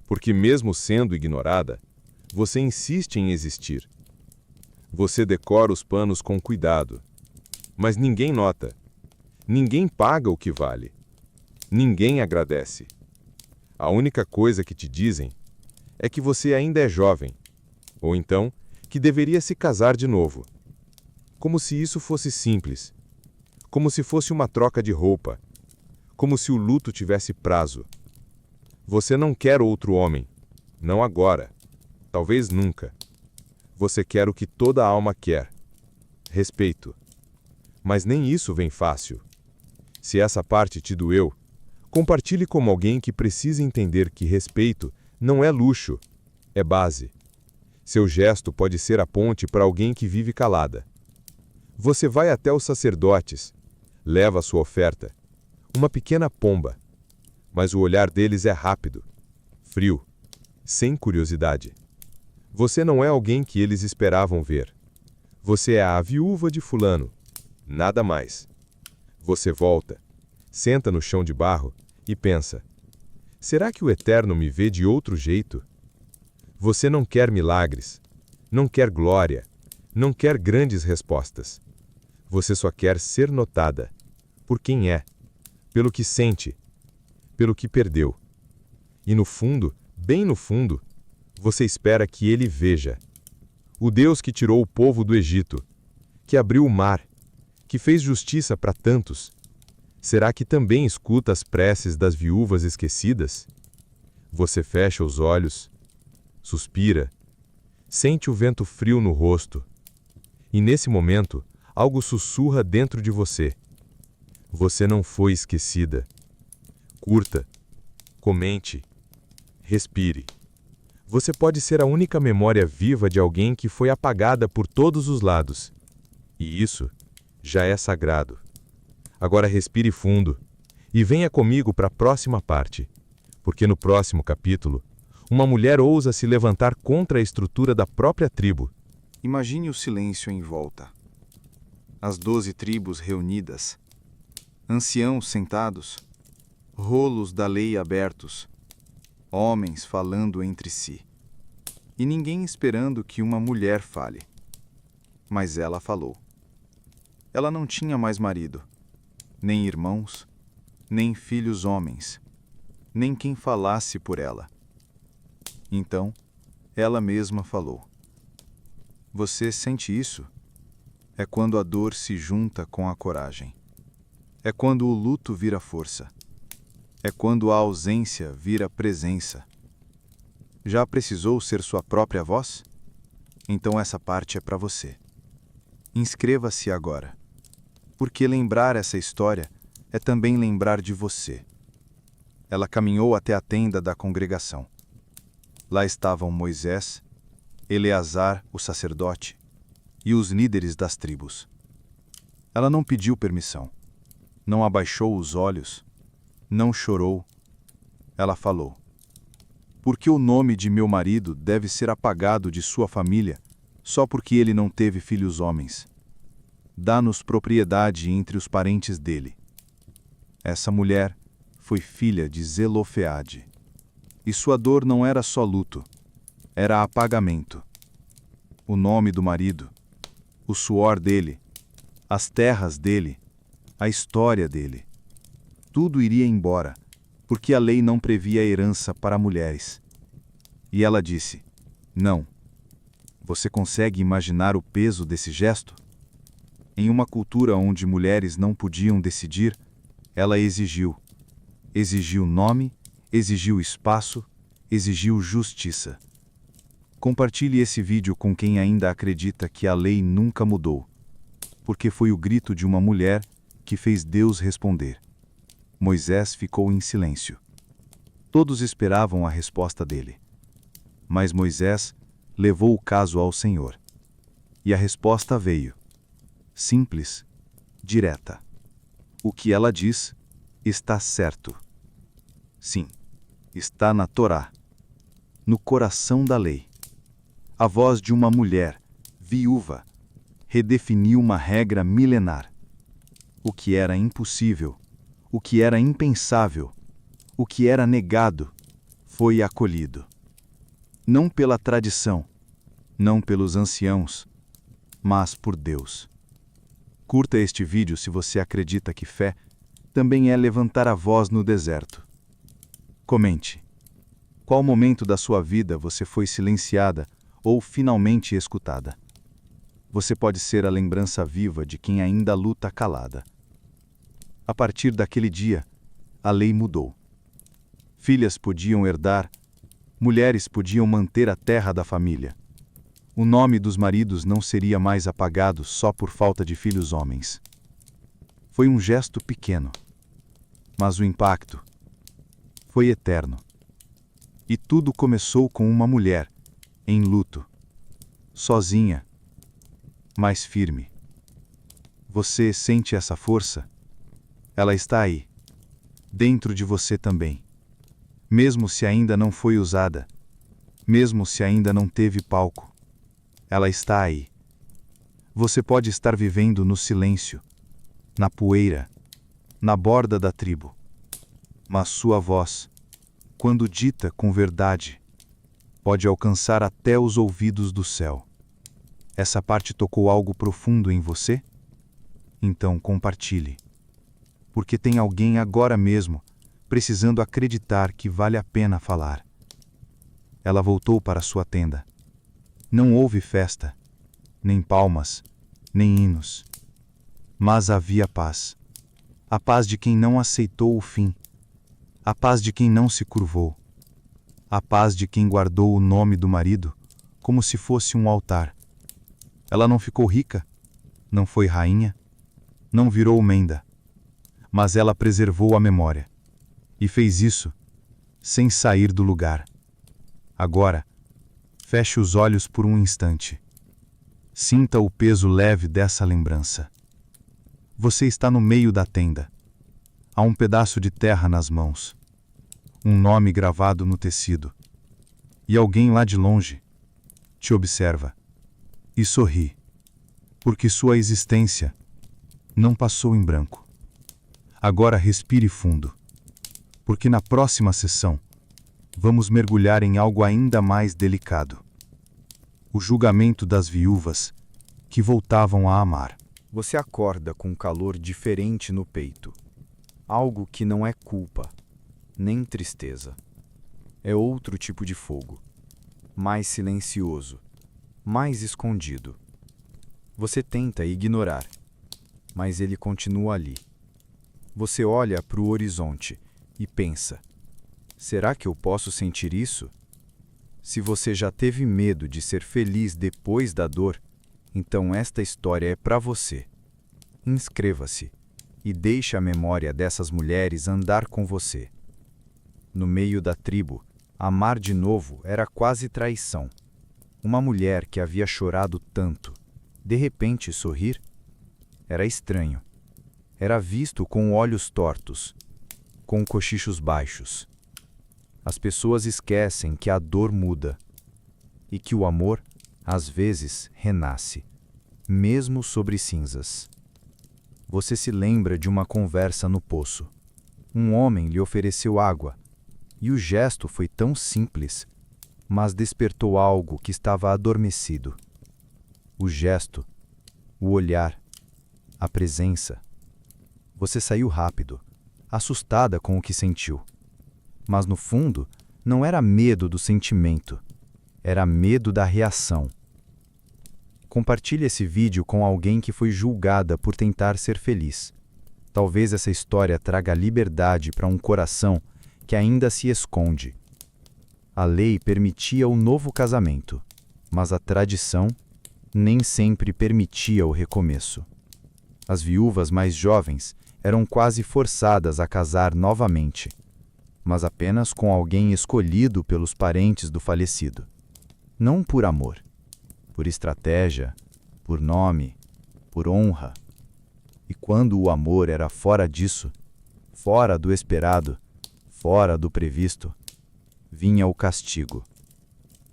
Speaker 1: porque mesmo sendo ignorada, você insiste em existir. Você decora os panos com cuidado, mas ninguém nota, ninguém paga o que vale, ninguém agradece. A única coisa que te dizem é que você ainda é jovem, ou então que deveria se casar de novo. Como se isso fosse simples, como se fosse uma troca de roupa, como se o luto tivesse prazo. Você não quer outro homem, não agora, talvez nunca. Você quer o que toda alma quer: respeito. Mas nem isso vem fácil. Se essa parte te doeu, compartilhe como alguém que precisa entender que respeito não é luxo, é base. Seu gesto pode ser a ponte para alguém que vive calada. Você vai até os sacerdotes, leva sua oferta, uma pequena pomba, mas o olhar deles é rápido, frio, sem curiosidade. Você não é alguém que eles esperavam ver. Você é a viúva de fulano, nada mais. Você volta, senta no chão de barro e pensa: será que o Eterno me vê de outro jeito? Você não quer milagres, não quer glória,
Speaker 2: não quer grandes respostas. Você só quer ser notada. Por quem é, pelo que sente, pelo que perdeu. E no fundo, bem no fundo, você espera que ele veja. O Deus que tirou o povo do Egito, que abriu o mar, que fez justiça para tantos, será que também escuta as preces das viúvas esquecidas? Você fecha os olhos, suspira, sente o vento frio no rosto, e nesse momento, algo sussurra dentro de você. Você não foi esquecida. Curta, comente, respire. Você pode ser a única memória viva de alguém que foi apagada por todos os lados. E isso já é sagrado. Agora respire fundo e venha comigo para a próxima parte, porque no próximo capítulo, uma mulher ousa se levantar contra a estrutura da própria tribo.
Speaker 1: Imagine o silêncio em volta. As 12 tribos reunidas, anciãos sentados, rolos da lei abertos, homens falando entre si, e ninguém esperando que uma mulher fale. Mas ela falou. Ela não tinha mais marido, nem irmãos, nem filhos homens, nem quem falasse por ela. Então, ela mesma falou. Você sente isso? É quando a dor se junta com a coragem. É quando o luto vira força. É quando a ausência vira presença. Já precisou ser sua própria voz? Então essa parte é para você. Inscreva-se agora. Porque lembrar essa história é também lembrar de você. Ela caminhou até a tenda da congregação. Lá estavam Moisés, Eleazar, o sacerdote, e os líderes das tribos. Ela não pediu permissão, não abaixou os olhos, não chorou. Ela falou: Por que o nome de meu marido deve ser apagado de sua família só porque ele não teve filhos homens? Dá-nos propriedade entre os parentes dele. Essa mulher foi filha de Zelofeade. E sua dor não era só luto, era apagamento. O nome do marido, o suor dele, as terras dele, a história dele. Tudo iria embora, porque a lei não previa herança para mulheres. E ela disse: Não. Você consegue imaginar o peso desse gesto? Em uma cultura onde mulheres não podiam decidir, ela exigiu. Exigiu nome, exigiu espaço, exigiu justiça. Compartilhe esse vídeo com quem ainda acredita que a lei nunca mudou, porque foi o grito de uma mulher que fez Deus responder. Moisés ficou em silêncio. Todos esperavam a resposta dele. Mas Moisés levou o caso ao Senhor. E a resposta veio. Simples, direta. O que ela diz está certo. Sim, está na Torá, no coração da lei. A voz de uma mulher, viúva, redefiniu uma regra milenar. O que era impossível, o que era impensável, o que era negado, foi acolhido. Não pela tradição, não pelos anciãos, mas por Deus. Curta este vídeo se você acredita que fé também é levantar a voz no deserto. Comente. Qual momento da sua vida você foi silenciada ou finalmente escutada? Você pode ser a lembrança viva de quem ainda luta calada. A partir daquele dia, a lei mudou. Filhas podiam herdar, mulheres podiam manter a terra da família. O nome dos maridos não seria mais apagado só por falta de filhos homens. Foi um gesto pequeno, mas o impacto foi eterno. E tudo começou com uma mulher, em luto, sozinha, mas firme. Você sente essa força? Ela está aí, dentro de você também. Mesmo se ainda não foi usada, mesmo se ainda não teve palco, ela está aí. Você pode estar vivendo no silêncio, na poeira, na borda da tribo. Mas sua voz, quando dita com verdade, pode alcançar até os ouvidos do céu.
Speaker 4: Essa parte tocou algo profundo em você? Então compartilhe. Porque tem alguém agora mesmo precisando acreditar que vale a pena falar. Ela voltou para sua tenda. Não houve festa, nem palmas, nem hinos. Mas havia paz. A paz de quem não aceitou o fim. A paz de quem não se curvou. A paz de quem guardou o nome do marido como se fosse um altar. Ela não ficou rica, não foi rainha, não virou menda, mas ela preservou a memória e fez isso sem sair do lugar. Agora, feche os olhos por um instante. Sinta o peso leve dessa lembrança. Você está no meio da tenda. Há um pedaço de terra nas mãos, um nome gravado no tecido, e alguém lá de longe te observa e sorri, porque sua existência não passou em branco. Agora respire fundo, porque na próxima sessão vamos mergulhar em algo ainda mais delicado: o julgamento das viúvas que voltavam a amar.
Speaker 1: Você acorda com um calor diferente no peito. Algo que não é culpa, nem tristeza. É outro tipo de fogo, mais silencioso, mais escondido. Você tenta ignorar, mas ele continua ali. Você olha para o horizonte e pensa: será que eu posso sentir isso? Se você já teve medo de ser feliz depois da dor, então esta história é para você. Inscreva-se e deixe a memória dessas mulheres andar com você. No meio da tribo, amar de novo era quase traição. Uma mulher que havia chorado tanto, de repente sorrir? Era estranho. Era visto com olhos tortos, com cochichos baixos. As pessoas esquecem que a dor muda e que o amor, às vezes, renasce, mesmo sobre cinzas. Você se lembra de uma conversa no poço. Um homem lhe ofereceu água, e o gesto foi tão simples, mas despertou algo que estava adormecido. O gesto, o olhar, a presença. Você saiu rápido, assustada com o que sentiu. Mas no fundo, não era medo do sentimento, era medo da reação. Compartilhe esse vídeo com alguém que foi julgada por tentar ser feliz. Talvez essa história traga liberdade para um coração que ainda se esconde. A lei permitia o novo casamento, mas a tradição nem sempre permitia o recomeço. As viúvas mais jovens eram quase forçadas a casar novamente, mas apenas com alguém escolhido pelos parentes do falecido. Não por amor, por estratégia, por nome, por honra. E quando o amor era fora disso, fora do esperado, fora do previsto, vinha o castigo.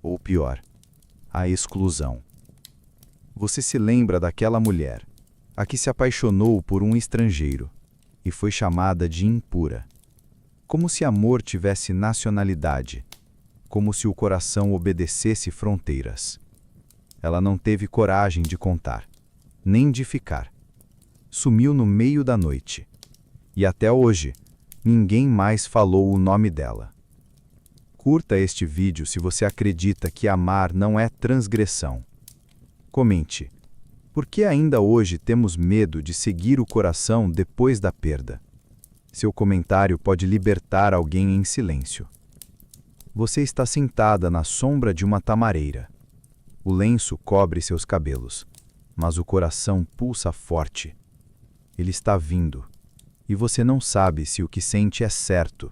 Speaker 1: Ou pior, a exclusão. Você se lembra daquela mulher, a que se apaixonou por um estrangeiro e foi chamada de impura. Como se amor tivesse nacionalidade, como se o coração obedecesse fronteiras. Ela não teve coragem de contar, nem de ficar. Sumiu no meio da noite. E até hoje, ninguém mais falou o nome dela. Curta este vídeo se você acredita que amar não é transgressão. Comente: por que ainda hoje temos medo de seguir o coração depois da perda? Seu comentário pode libertar alguém em silêncio. Você está sentada na sombra de uma tamareira. O lenço cobre seus cabelos, mas o coração pulsa forte. Ele está vindo, e você não sabe se o que sente é certo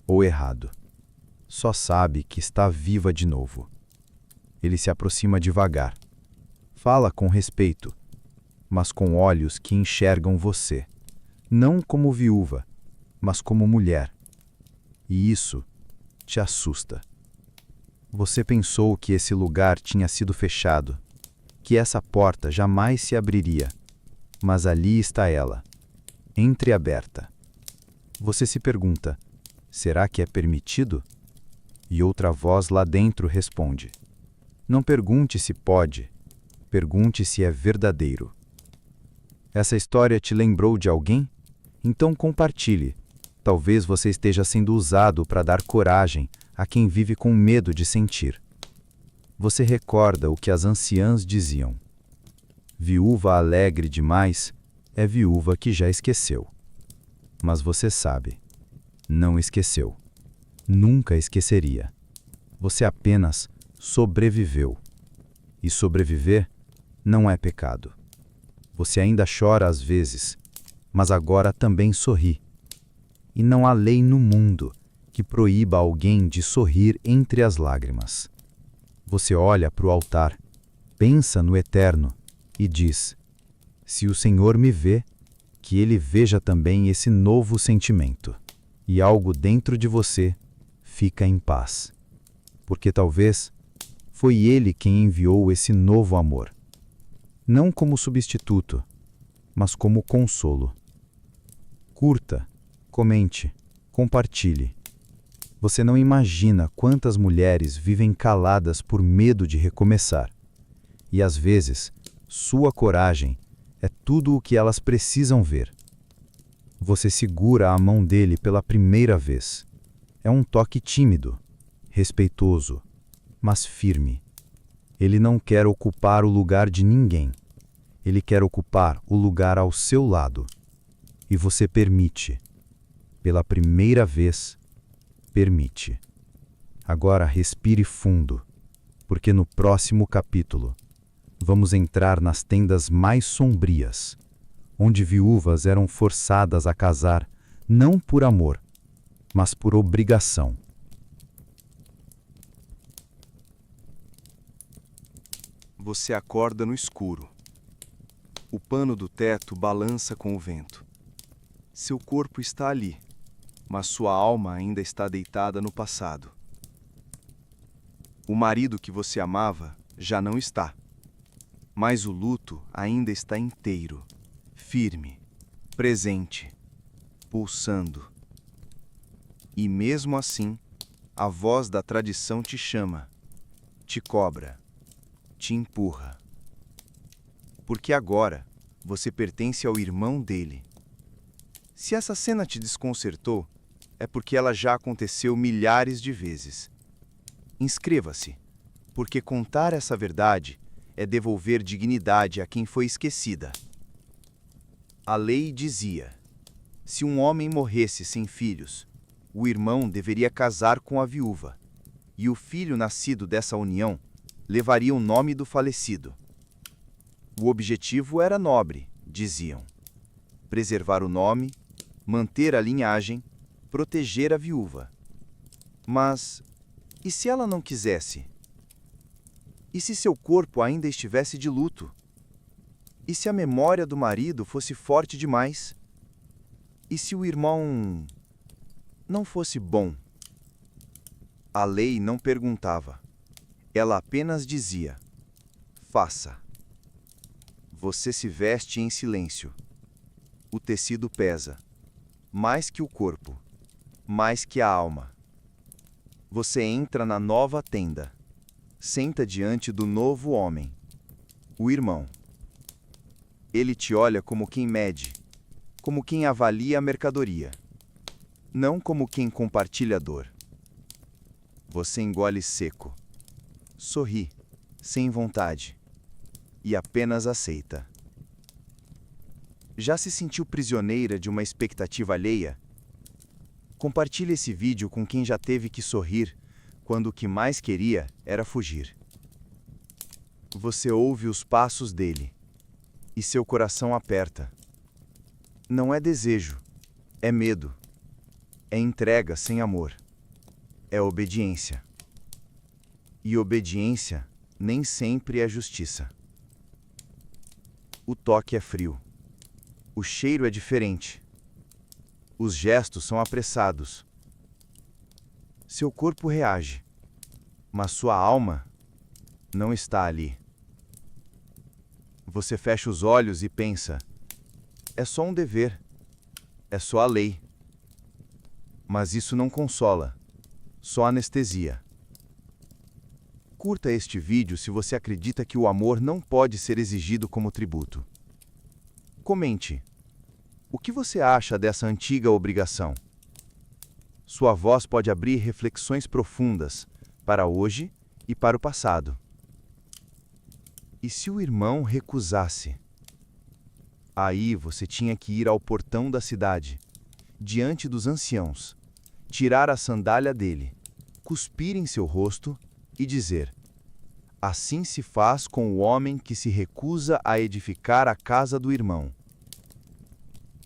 Speaker 1: ou errado. Só sabe que está viva de novo. Ele se aproxima devagar. Fala com respeito, mas com olhos que enxergam você, não como viúva, mas como mulher. E isso te assusta. Você pensou que esse lugar tinha sido fechado, que essa porta jamais se abriria, mas ali está ela, entreaberta. Você se pergunta: será que é permitido? E outra voz lá dentro responde: não pergunte se pode,
Speaker 6: Pergunte se é verdadeiro. Essa história te lembrou de alguém? Então compartilhe. Talvez você esteja sendo usado para dar coragem a quem vive com medo de sentir. Você recorda o que as anciãs diziam: viúva alegre demais é viúva que já esqueceu. Mas você sabe, não esqueceu. Nunca esqueceria. Você apenas sobreviveu. E sobreviver não é pecado. Você ainda chora às vezes, mas agora também sorri. E não há lei no mundo que proíba alguém de sorrir entre as lágrimas. Você olha para o altar, pensa no eterno e diz: se o Senhor me vê, que Ele veja também esse novo sentimento. E algo dentro de você fica em paz. Porque talvez foi Ele quem enviou esse novo amor. Não como substituto, mas como consolo. Curta, comente, compartilhe. Você não imagina quantas mulheres vivem caladas por medo de recomeçar. E às vezes, sua coragem é tudo o que elas precisam ver. Você segura a mão dele pela primeira vez. É um toque tímido, respeitoso, mas firme. Ele não quer ocupar o lugar de ninguém. Ele quer ocupar o lugar ao seu lado. E você permite. Pela primeira vez, permite. Agora respire fundo, porque no próximo capítulo vamos entrar nas tendas mais sombrias, onde viúvas eram forçadas a casar não por amor, mas por obrigação.
Speaker 3: Você acorda no escuro. O pano do teto balança com o vento. Seu corpo está ali, mas sua alma ainda está deitada no passado. O marido que você amava já não está, mas o luto ainda está inteiro, firme, presente, pulsando. E mesmo assim, a voz da tradição te chama, te cobra, te empurra. Porque agora você pertence ao irmão dele. Se essa cena te desconcertou, é porque ela já aconteceu milhares de vezes. Inscreva-se, porque contar essa verdade é devolver dignidade a quem foi esquecida. A lei dizia: se um homem morresse sem filhos, o irmão deveria casar com a viúva, e o filho nascido dessa união levaria o nome do falecido. O objetivo era nobre, diziam: preservar o nome, manter a linhagem, proteger a viúva. Mas e se ela não quisesse? E se seu corpo ainda estivesse de luto? E se a memória do marido fosse forte demais? E se o irmão não fosse bom? A lei não perguntava. Ela apenas dizia: faça. Você se veste em silêncio. O tecido pesa, mais que o corpo, mais que a alma. Você entra na nova tenda. Senta diante do novo homem, o irmão. Ele te olha como quem mede, como quem avalia a mercadoria, não como quem compartilha a dor. Você engole seco, sorri, sem vontade, e apenas aceita. Já se sentiu prisioneira de uma expectativa alheia? Compartilhe esse vídeo com quem já teve que sorrir quando o que mais queria era fugir. Você ouve os passos dele, e seu coração aperta. Não é desejo, é medo. É entrega sem amor. É obediência. E obediência nem sempre é justiça. O toque é frio. O cheiro é diferente. Os gestos são apressados. Seu corpo reage, mas sua alma não está ali. Você fecha os olhos e pensa: é só um dever, é só a lei. Mas isso não consola, só anestesia. curta este vídeo se você acredita que o amor não pode ser exigido como tributo. Comente. O que você acha dessa antiga obrigação? Sua voz pode abrir reflexões profundas para hoje e para o passado. E se o irmão recusasse? Aí você tinha que ir ao portão da cidade, diante dos anciãos, tirar a sandália dele, cuspir em seu rosto e dizer: assim se faz com o homem que se recusa a edificar a casa do irmão.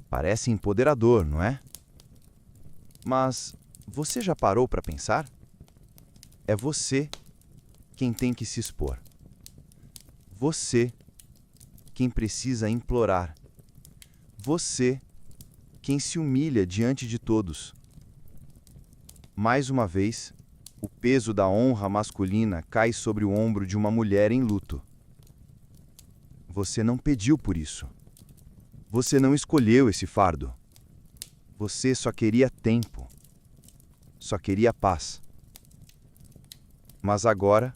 Speaker 3: Parece empoderador, não é? Mas você já parou para pensar? É você quem tem que se expor. Você quem precisa implorar. Você quem se humilha diante de todos. Mais uma vez, o peso da honra masculina cai sobre o ombro de uma mulher em luto. Você não pediu por isso. Você não escolheu esse fardo. Você só queria tempo. Só queria paz. Mas agora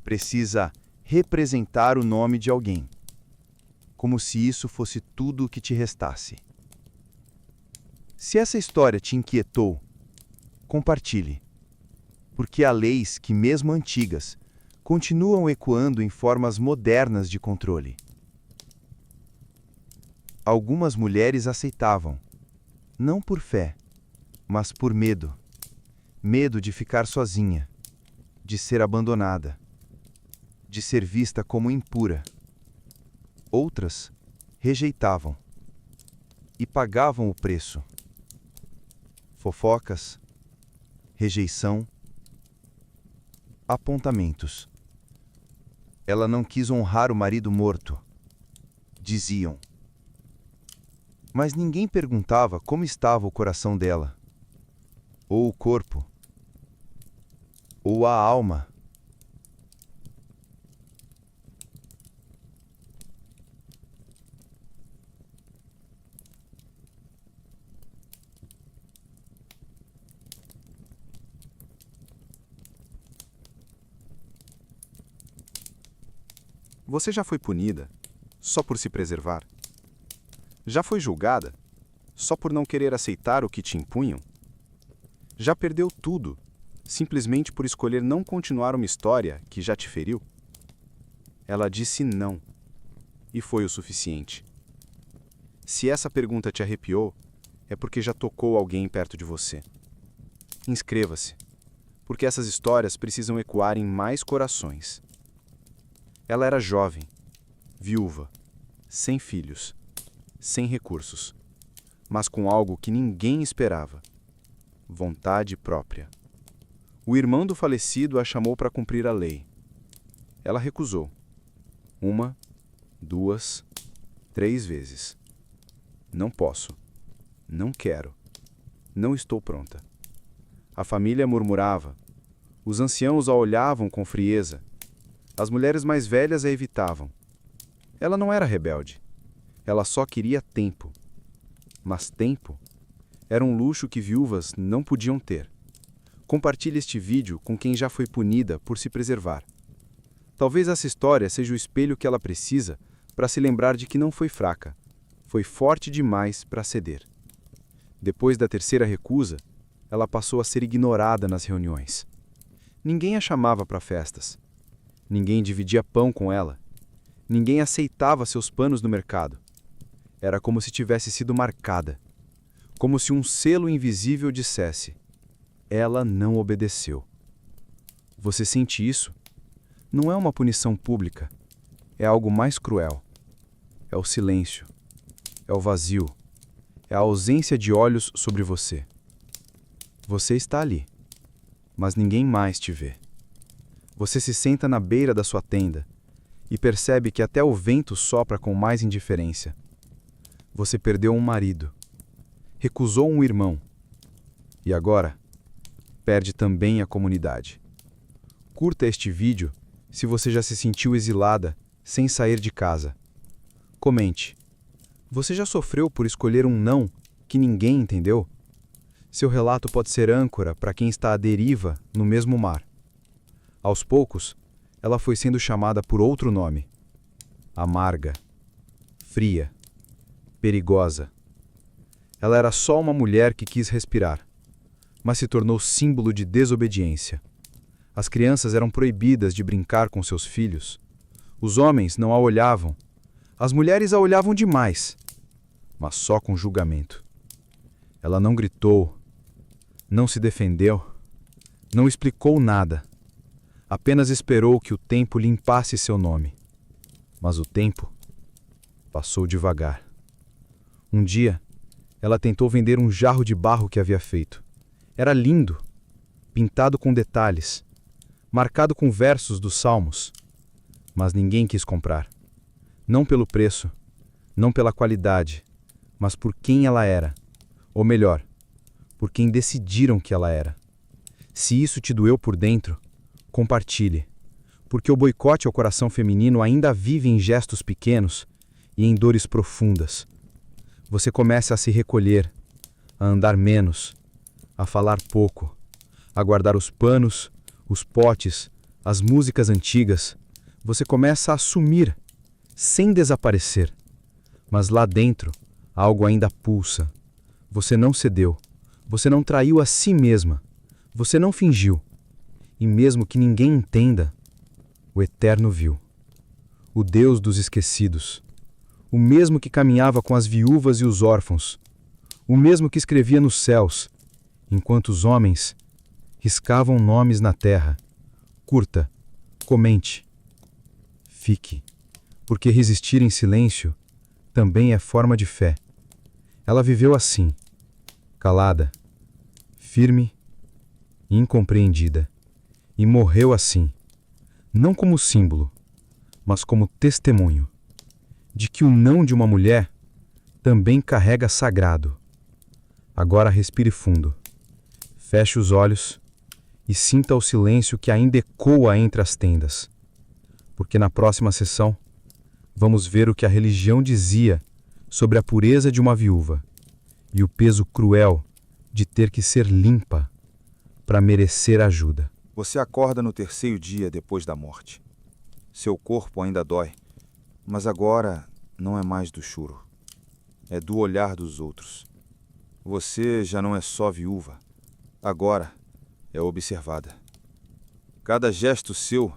Speaker 3: precisa representar o nome de alguém, como se isso fosse tudo o que te restasse. Se essa história te inquietou, compartilhe, porque há leis que, mesmo antigas, continuam ecoando em formas modernas de controle. Algumas mulheres aceitavam, não por fé, mas por medo. Medo de ficar sozinha, de ser abandonada, de ser vista como impura. Outras rejeitavam e pagavam o preço. Fofocas, rejeição, apontamentos. Ela não quis honrar o marido morto, diziam. Mas ninguém perguntava como estava o coração dela, ou o corpo, ou a alma.
Speaker 1: Você já foi punida só por se preservar? Já foi julgada só por não querer aceitar o que te impunham? Já perdeu tudo simplesmente por escolher não continuar uma história que já te feriu? Ela disse não, e foi o suficiente. Se essa pergunta te arrepiou, é porque já tocou alguém perto de você. Inscreva-se, porque essas histórias precisam ecoar em mais corações. Ela era jovem, viúva, sem filhos, sem recursos, mas com algo que ninguém esperava: vontade própria. O irmão do falecido a chamou para cumprir a lei. Ela recusou. 1, 2, 3 vezes. Não posso. Não quero. Não estou pronta. A família murmurava. Os anciãos a olhavam com frieza. As mulheres mais velhas a evitavam. Ela não era rebelde. Ela só queria tempo. Mas tempo era um luxo que viúvas não podiam ter. Compartilhe este vídeo com quem já foi punida por se preservar. Talvez essa história seja o espelho que ela precisa para se lembrar de que não foi fraca. Foi forte demais para ceder. Depois da terceira recusa, ela passou a ser ignorada nas reuniões. Ninguém a chamava para festas. Ninguém dividia pão com ela. Ninguém aceitava seus panos no mercado. Era como se tivesse sido marcada. Como se um selo invisível dissesse: ela não obedeceu. Você sente isso? Não é uma punição pública. É algo mais cruel. É o silêncio. É o vazio. É a ausência de olhos sobre você. Você está ali, mas ninguém mais te vê. Você se senta na beira da sua tenda e percebe que até o vento sopra com mais indiferença. Você perdeu um marido, recusou um irmão e agora perde também a comunidade. Curta este vídeo se você já se sentiu exilada sem sair de casa. Comente. Você já sofreu por escolher um não que ninguém entendeu? Seu relato pode ser âncora para quem está à deriva no mesmo mar. Aos poucos,
Speaker 6: ela foi sendo chamada por outro nome: amarga, fria, perigosa. Ela era só uma mulher que quis respirar, mas se tornou símbolo de desobediência. As crianças eram proibidas de brincar com seus filhos. Os homens não a olhavam. As mulheres a olhavam demais, mas só com julgamento. Ela não gritou, não se defendeu, não explicou nada. Apenas esperou que o tempo limpasse seu nome. Mas o tempo passou devagar. Um dia, ela tentou vender um jarro de barro que havia feito. Era lindo, pintado com detalhes, marcado com versos dos Salmos. Mas ninguém quis comprar. Não pelo preço, não pela qualidade, mas por quem ela era. Ou melhor, por quem decidiram que ela era. Se isso te doeu por dentro, compartilhe, porque o boicote ao coração feminino ainda vive em gestos pequenos e em dores profundas. Você começa a se recolher, a andar menos, a falar pouco, a guardar os panos, os potes, as músicas antigas. Você começa a sumir, sem desaparecer. Mas lá dentro, algo ainda pulsa. Você não cedeu, você não traiu a si mesma, você não fingiu. E mesmo que ninguém entenda, o Eterno viu. O Deus dos esquecidos. O mesmo que caminhava com as viúvas e os órfãos. O mesmo que escrevia nos céus, enquanto os homens riscavam nomes na terra. Curta, comente. Fique, porque resistir em silêncio também é forma de fé. Ela viveu assim, calada, firme e incompreendida. E morreu assim, não como símbolo, mas como testemunho de que o não de uma mulher também carrega sagrado. Agora respire fundo, feche os olhos e sinta o silêncio que ainda ecoa entre as tendas, porque na próxima sessão vamos ver o que a religião dizia sobre a pureza de uma viúva e o peso cruel de ter que ser limpa para merecer ajuda.
Speaker 5: Você acorda no terceiro dia depois da morte. Seu corpo ainda dói, mas agora não é mais do choro. É do olhar dos outros. Você já não é só viúva. Agora é observada. Cada gesto seu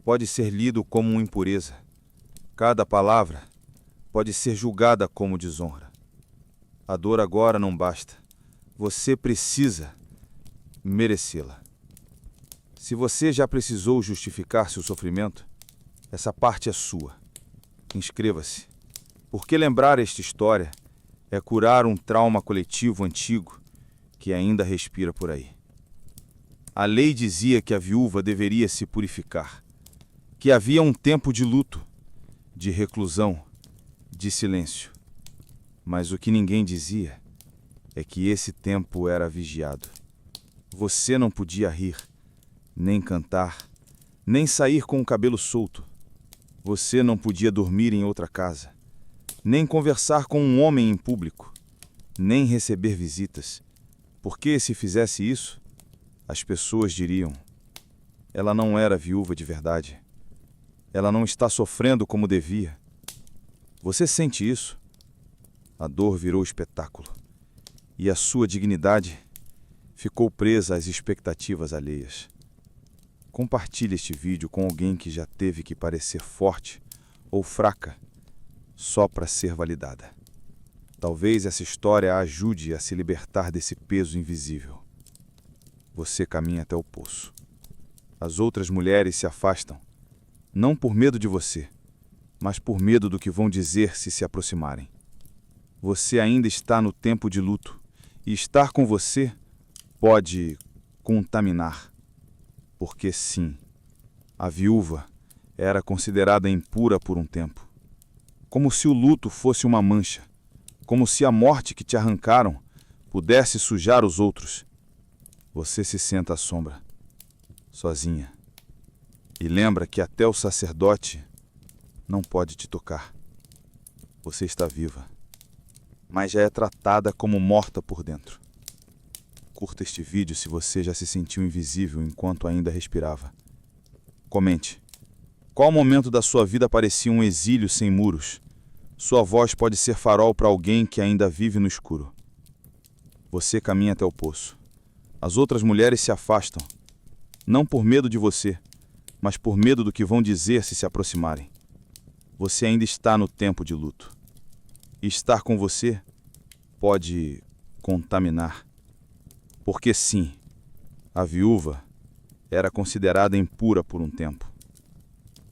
Speaker 5: pode ser lido como uma impureza. Cada palavra pode ser julgada como desonra. A dor agora não basta. Você precisa merecê-la. Se você já precisou justificar seu sofrimento, essa parte é sua. Inscreva-se, porque lembrar esta história é curar um trauma coletivo antigo que ainda respira por aí. A lei dizia que a viúva deveria se purificar, que havia um tempo de luto, de reclusão, de silêncio. Mas o que ninguém dizia é que esse tempo era vigiado. Você não podia rir, nem cantar, nem sair com o cabelo solto. Você não podia dormir em outra casa, nem conversar com um homem em público, nem receber visitas, porque se fizesse isso, as pessoas diriam: ela não era viúva de verdade. Ela não está sofrendo como devia. Você sente isso? A dor virou espetáculo, e a sua dignidade ficou presa às expectativas alheias. Compartilhe este vídeo com alguém que já teve que parecer forte ou fraca só para ser validada. Talvez essa história a ajude a se libertar desse peso invisível. Você caminha até o poço. As outras mulheres se afastam, não por medo de você, mas por medo do que vão dizer se aproximarem. Você ainda está no tempo de luto, e estar com você pode contaminar. Porque sim, a viúva era considerada impura por um tempo. Como se o luto fosse uma mancha, como se a morte que te arrancaram pudesse sujar os outros. Você se senta à sombra, sozinha, e lembra que até o sacerdote não pode te tocar. Você está viva, mas já é tratada como morta por dentro. Curta este vídeo se você já se sentiu invisível enquanto ainda respirava. Comente, Qual momento da sua vida parecia um exílio sem muros? Sua voz pode ser farol para alguém que ainda vive no escuro. Você caminha até o poço. As outras mulheres se afastam, não por medo de você, mas por medo do que vão dizer se aproximarem. Você ainda está no tempo de luto. E estar com você pode contaminar. Porque sim, a viúva era considerada impura por um tempo.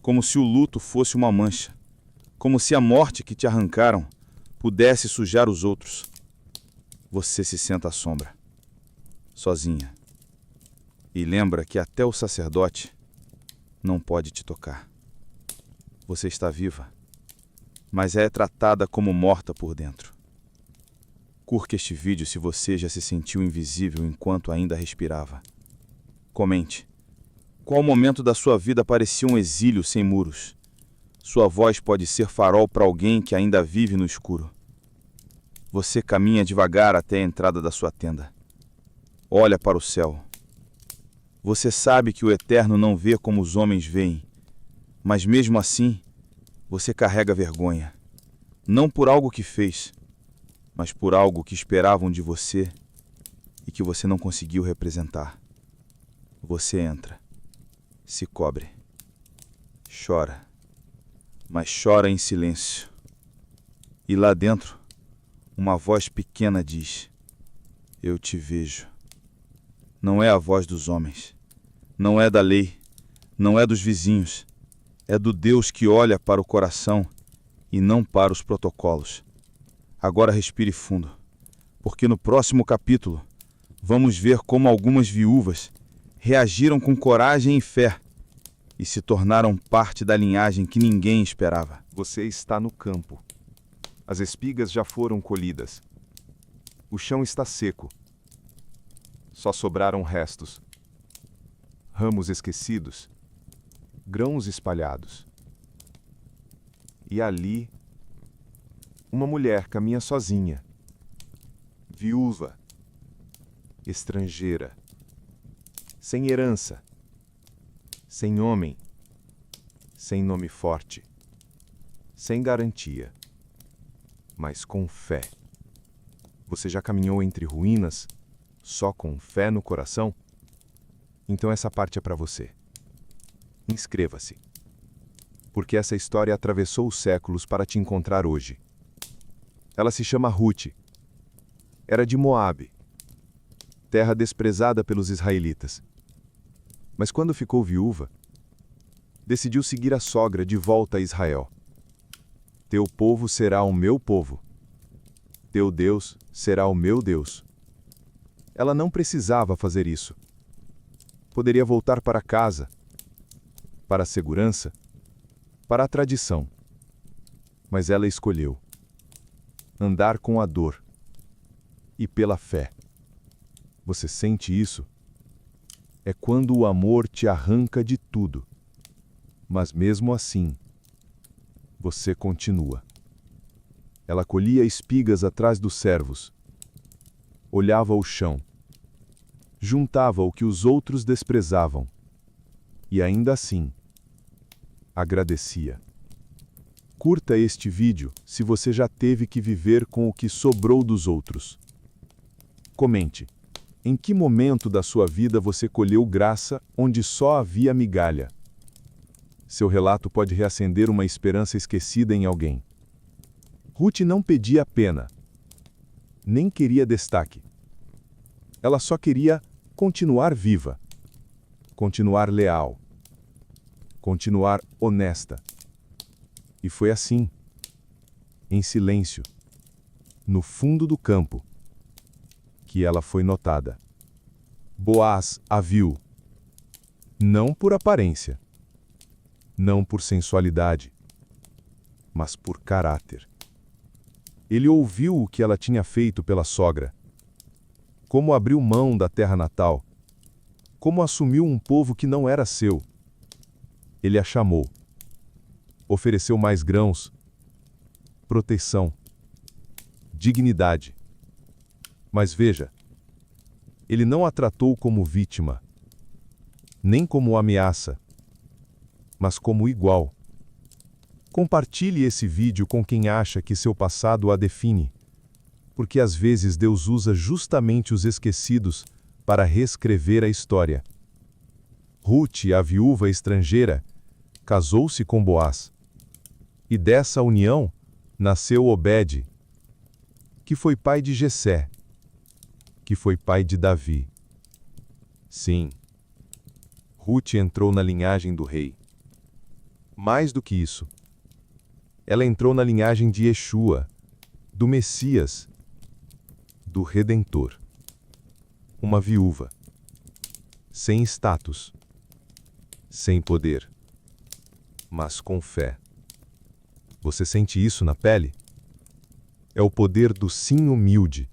Speaker 5: Como se o luto fosse uma mancha. Como se a morte que te arrancaram pudesse sujar os outros. Você se senta à sombra, sozinha. E lembra que até o sacerdote não pode te tocar. Você está viva, mas é tratada como morta por dentro. Curta este vídeo se você já se sentiu invisível enquanto ainda respirava. Comente. Qual momento da sua vida parecia um exílio sem muros? Sua voz pode ser farol para alguém que ainda vive no escuro. Você caminha devagar até a entrada da sua tenda. Olha para o céu. Você sabe que o Eterno não vê como os homens veem, mas mesmo assim, você carrega vergonha. Não por algo que fez, mas por algo que esperavam de você e que você não conseguiu representar. Você entra, se cobre, chora, mas chora em silêncio. E lá dentro, uma voz pequena diz: eu te vejo. Não é a voz dos homens, não é da lei, não é dos vizinhos, é do Deus que olha para o coração e não para os protocolos. Agora respire fundo, porque no próximo capítulo vamos ver como algumas viúvas reagiram com coragem e fé e se tornaram parte da linhagem que ninguém esperava.
Speaker 1: Você está no campo. As espigas já foram colhidas. O chão está seco. Só sobraram restos. Ramos esquecidos. Grãos espalhados. E ali, uma mulher caminha sozinha. Viúva. Estrangeira. Sem herança. Sem homem. Sem nome forte. Sem garantia. Mas com fé. Você já caminhou entre ruínas, só com fé no coração? Então essa parte é para você. Inscreva-se. Porque essa história atravessou os séculos para te encontrar hoje. Ela se chama Ruth. Era de Moabe, terra desprezada pelos israelitas. Mas quando ficou viúva, decidiu seguir a sogra de volta a Israel. Teu povo será o meu povo. Teu Deus será o meu Deus. Ela não precisava fazer isso. Poderia voltar para casa, para a segurança, para a tradição. Mas ela escolheu andar com a dor e pela fé. Você sente isso? É quando o amor te arranca de tudo. Mas mesmo assim, você continua. Ela colhia espigas atrás dos servos, olhava o chão, juntava o que os outros desprezavam e ainda assim agradecia. Curta este vídeo se você já teve que viver com o que sobrou dos outros. Comente: em que momento da sua vida você colheu graça onde só havia migalha? Seu relato pode reacender uma esperança esquecida em alguém. Ruth não pedia pena, nem queria destaque. Ela só queria continuar viva, continuar leal, continuar honesta. E foi assim, em silêncio, no fundo do campo, que ela foi notada. Boaz a viu, não por aparência, não por sensualidade, mas por caráter. Ele ouviu o que ela tinha feito pela sogra, como abriu mão da terra natal, como assumiu um povo que não era seu. Ele a chamou, ofereceu mais grãos, proteção, dignidade. Mas veja, ele não a tratou como vítima, nem como ameaça,
Speaker 4: mas como igual. Compartilhe esse vídeo com quem acha que seu passado a define, porque às vezes Deus usa justamente os esquecidos para reescrever a história. Ruth, a viúva estrangeira, casou-se com Boaz. E dessa união nasceu Obed, que foi pai de Jessé, que foi pai de Davi. Sim, Ruth entrou na linhagem do rei. Mais do que isso, ela entrou na linhagem de Yeshua, do Messias, do Redentor. Uma viúva, sem status, sem poder, mas com fé. Você sente isso na pele? É o poder do sim humilde,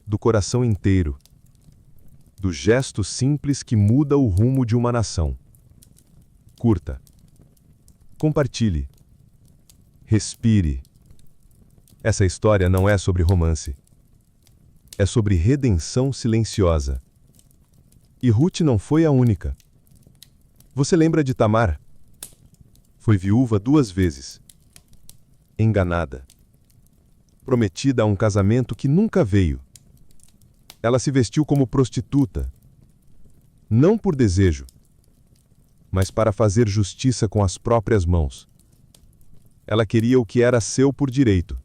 Speaker 4: do coração inteiro, do gesto simples que muda o rumo de uma nação. Curta. Compartilhe. Respire. Essa história não é sobre romance. É sobre redenção silenciosa. E Ruth não foi a única. Você lembra de Tamar? Foi viúva 2 vezes. Enganada. Prometida a um casamento que nunca veio. Ela se vestiu como prostituta. Não por desejo, mas para fazer justiça com as próprias mãos. Ela queria o que era seu por direito.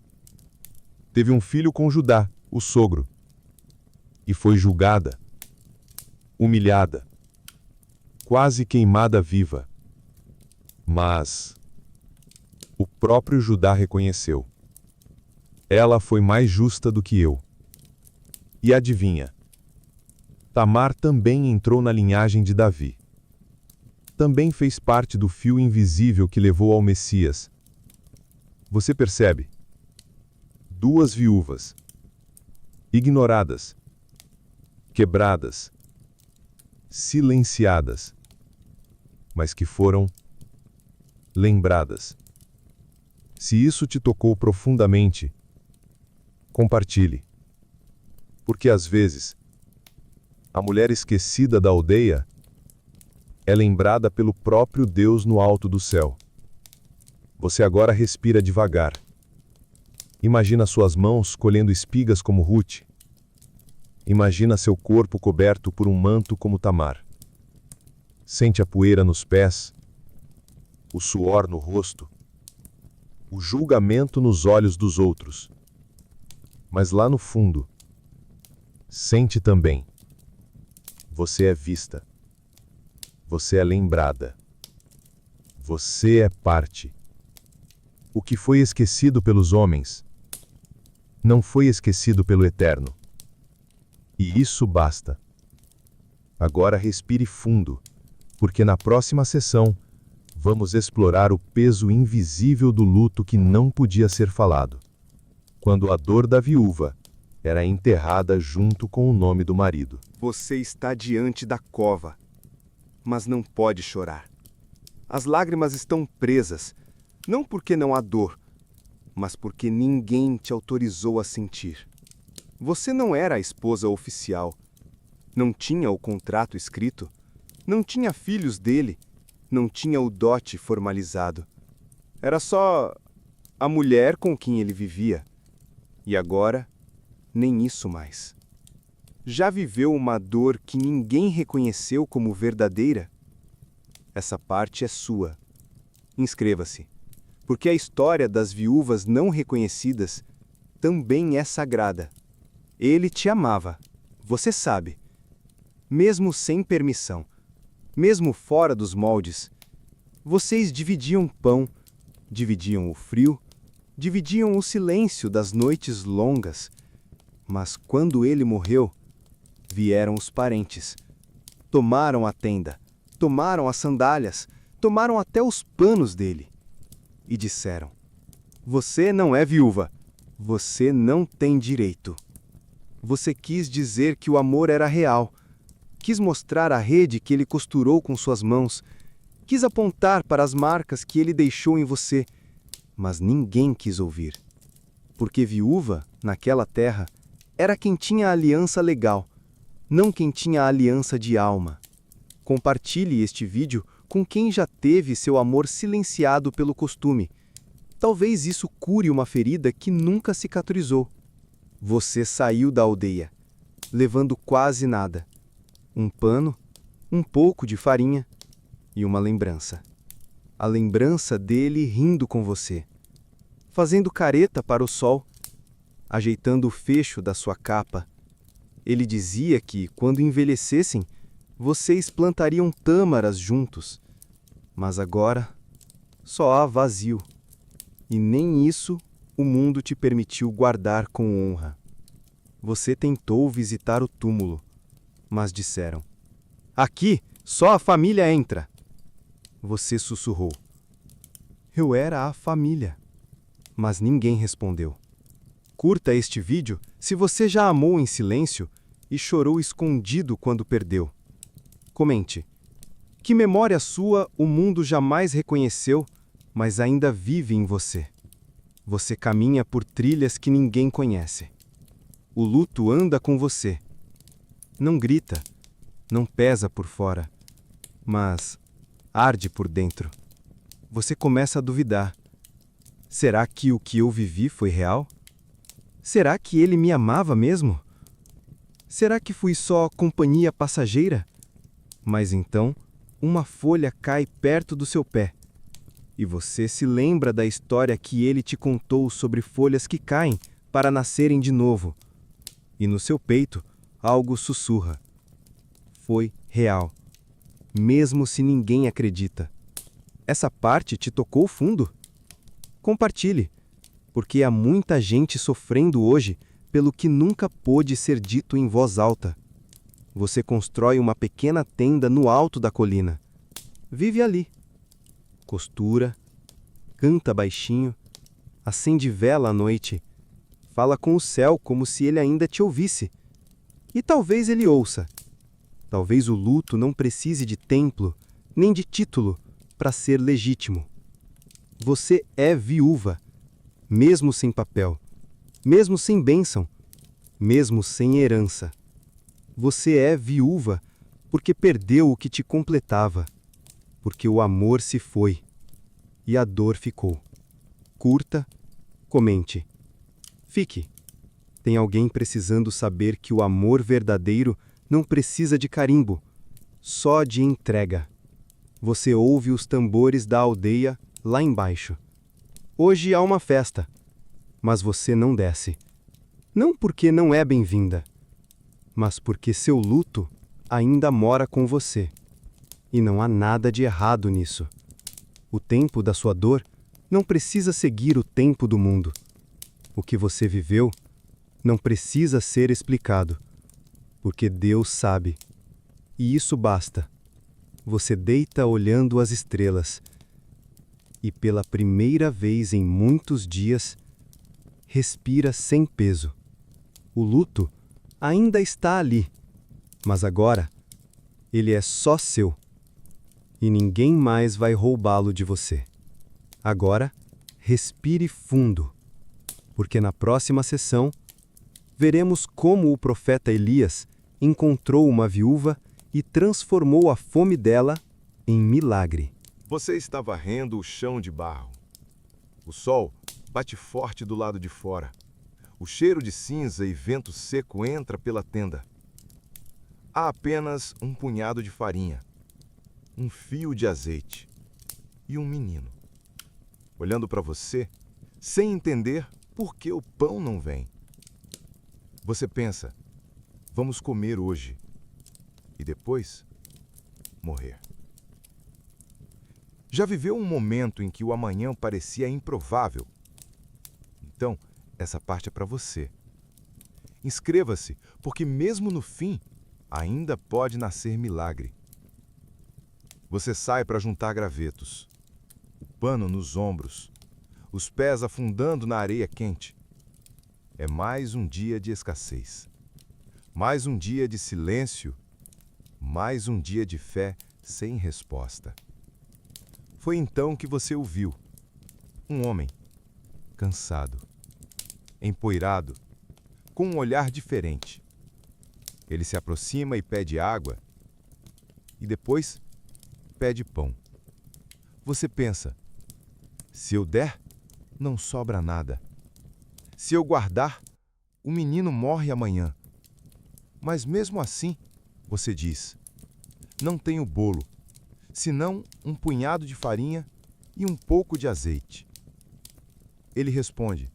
Speaker 4: Teve um filho com Judá, o sogro. E foi julgada, humilhada, quase queimada viva. Mas o próprio Judá reconheceu. Ela foi mais justa do que eu. E adivinha? Tamar também entrou na linhagem de Davi. Também fez parte do fio invisível que levou ao Messias. Você percebe? 2 viúvas, ignoradas, quebradas, silenciadas, mas que foram lembradas. Se isso te tocou profundamente, compartilhe. Porque às vezes, a mulher esquecida da aldeia é lembrada pelo próprio Deus no alto do céu. Você agora respira devagar. Imagina suas mãos colhendo espigas como Ruth. Imagina seu corpo coberto por um manto como Tamar. Sente a poeira nos pés, o suor no rosto, o julgamento nos olhos dos outros. Mas lá no fundo, sente também. Você é vista. Você é lembrada. Você é parte. O que foi esquecido pelos homens não foi esquecido pelo Eterno. E isso basta. Agora respire fundo, porque na próxima sessão vamos explorar o peso invisível do luto que não podia ser falado, quando a dor da viúva era enterrada junto com o nome do marido.
Speaker 3: Você está diante da cova, mas não pode chorar. As lágrimas estão presas, não porque não há dor, mas porque ninguém te autorizou a sentir. Você não era a esposa oficial, não tinha o contrato escrito, não tinha filhos dele, não tinha o dote formalizado. Era só a mulher com quem ele vivia. E agora, nem isso mais. Já viveu uma dor que ninguém reconheceu como verdadeira? Essa parte é sua. Inscreva-se, porque a história das viúvas não reconhecidas também é sagrada. Ele te amava, você sabe. Mesmo sem permissão, mesmo fora dos moldes, vocês dividiam pão, dividiam o frio, dividiam o silêncio das noites longas. Mas quando ele morreu, vieram os parentes. Tomaram a tenda, tomaram as sandálias, tomaram até os panos dele. E disseram: você não é viúva, você não tem direito. Você quis dizer que o amor era real, quis mostrar a rede que ele costurou com suas mãos, quis apontar para as marcas que ele deixou em você, mas ninguém quis ouvir. Porque viúva, naquela terra, era quem tinha a aliança legal, não quem tinha a aliança de alma. Compartilhe este vídeo com quem já teve seu amor silenciado pelo costume. Talvez isso cure uma ferida que nunca cicatrizou. Você saiu da aldeia, levando quase nada. Um pano, um pouco de farinha e uma lembrança. A lembrança dele rindo com você, fazendo careta para o sol, ajeitando o fecho da sua capa. Ele dizia que, quando envelhecessem, vocês plantariam tâmaras juntos. Mas agora, só há vazio. E nem isso o mundo te permitiu guardar com honra. Você tentou visitar o túmulo, mas disseram: aqui só a família entra. Você sussurrou: eu era a família. Mas ninguém respondeu. Curta este vídeo se você já amou em silêncio e chorou escondido quando perdeu. Comente: que memória sua o mundo jamais reconheceu, mas ainda vive em você? Você caminha por trilhas que ninguém conhece. O luto anda com você. Não grita, não pesa por fora, mas arde por dentro. Você começa a duvidar. Será que o que eu vivi foi real? Será que ele me amava mesmo? Será que fui só companhia passageira? Mas então, uma folha cai perto do seu pé. E você se lembra da história que ele te contou sobre folhas que caem para nascerem de novo. E no seu peito, algo sussurra: foi real, mesmo se ninguém acredita. Essa parte te tocou fundo? Compartilhe, porque há muita gente sofrendo hoje pelo que nunca pôde ser dito em voz alta. Você constrói uma pequena tenda no alto da colina. Vive ali. Costura, canta baixinho, acende vela à noite, fala com o céu como se ele ainda te ouvisse. E talvez ele ouça. Talvez o luto não precise de templo, nem de título, para ser legítimo. Você é viúva, mesmo sem papel, mesmo sem bênção, mesmo sem herança. Você é viúva porque perdeu o que te completava, porque o amor se foi e a dor ficou. Curta, comente. Fique. Tem alguém precisando saber que o amor verdadeiro não precisa de carimbo, só de entrega. Você ouve os tambores da aldeia lá embaixo. Hoje há uma festa, mas você não desce. Não porque não é bem-vinda, mas porque seu luto ainda mora com você. E não há nada de errado nisso. O tempo da sua dor não precisa seguir o tempo do mundo. O que você viveu não precisa ser explicado, porque Deus sabe. E isso basta. Você deita olhando as estrelas e, pela primeira vez em muitos dias, respira sem peso. O luto ainda está ali, mas agora ele é só seu e ninguém mais vai roubá-lo de você. Agora, respire fundo, porque na próxima sessão veremos como o profeta Elias encontrou uma viúva e transformou a fome dela em milagre.
Speaker 2: Você está varrendo o chão de barro. O sol bate forte do lado de fora. O cheiro de cinza e vento seco entra pela tenda. Há apenas um punhado de farinha, um fio de azeite e um menino, olhando para você, sem entender por que o pão não vem. Você pensa: vamos comer hoje e depois morrer. Já viveu um momento em que o amanhã parecia improvável? Então, essa parte é para você. Inscreva-se, porque mesmo no fim, ainda pode nascer milagre. Você sai para juntar gravetos, o pano nos ombros, os pés afundando na areia quente. É mais um dia de escassez, mais um dia de silêncio, mais um dia de fé sem resposta. Foi então que você o viu, um homem, cansado, empoeirado, com um olhar diferente. Ele se aproxima e pede água, e depois pede pão. Você pensa: se eu der, não sobra nada. Se eu guardar, o menino morre amanhã. Mas mesmo assim, você diz: não tenho bolo, senão um punhado de farinha e um pouco de azeite. Ele responde: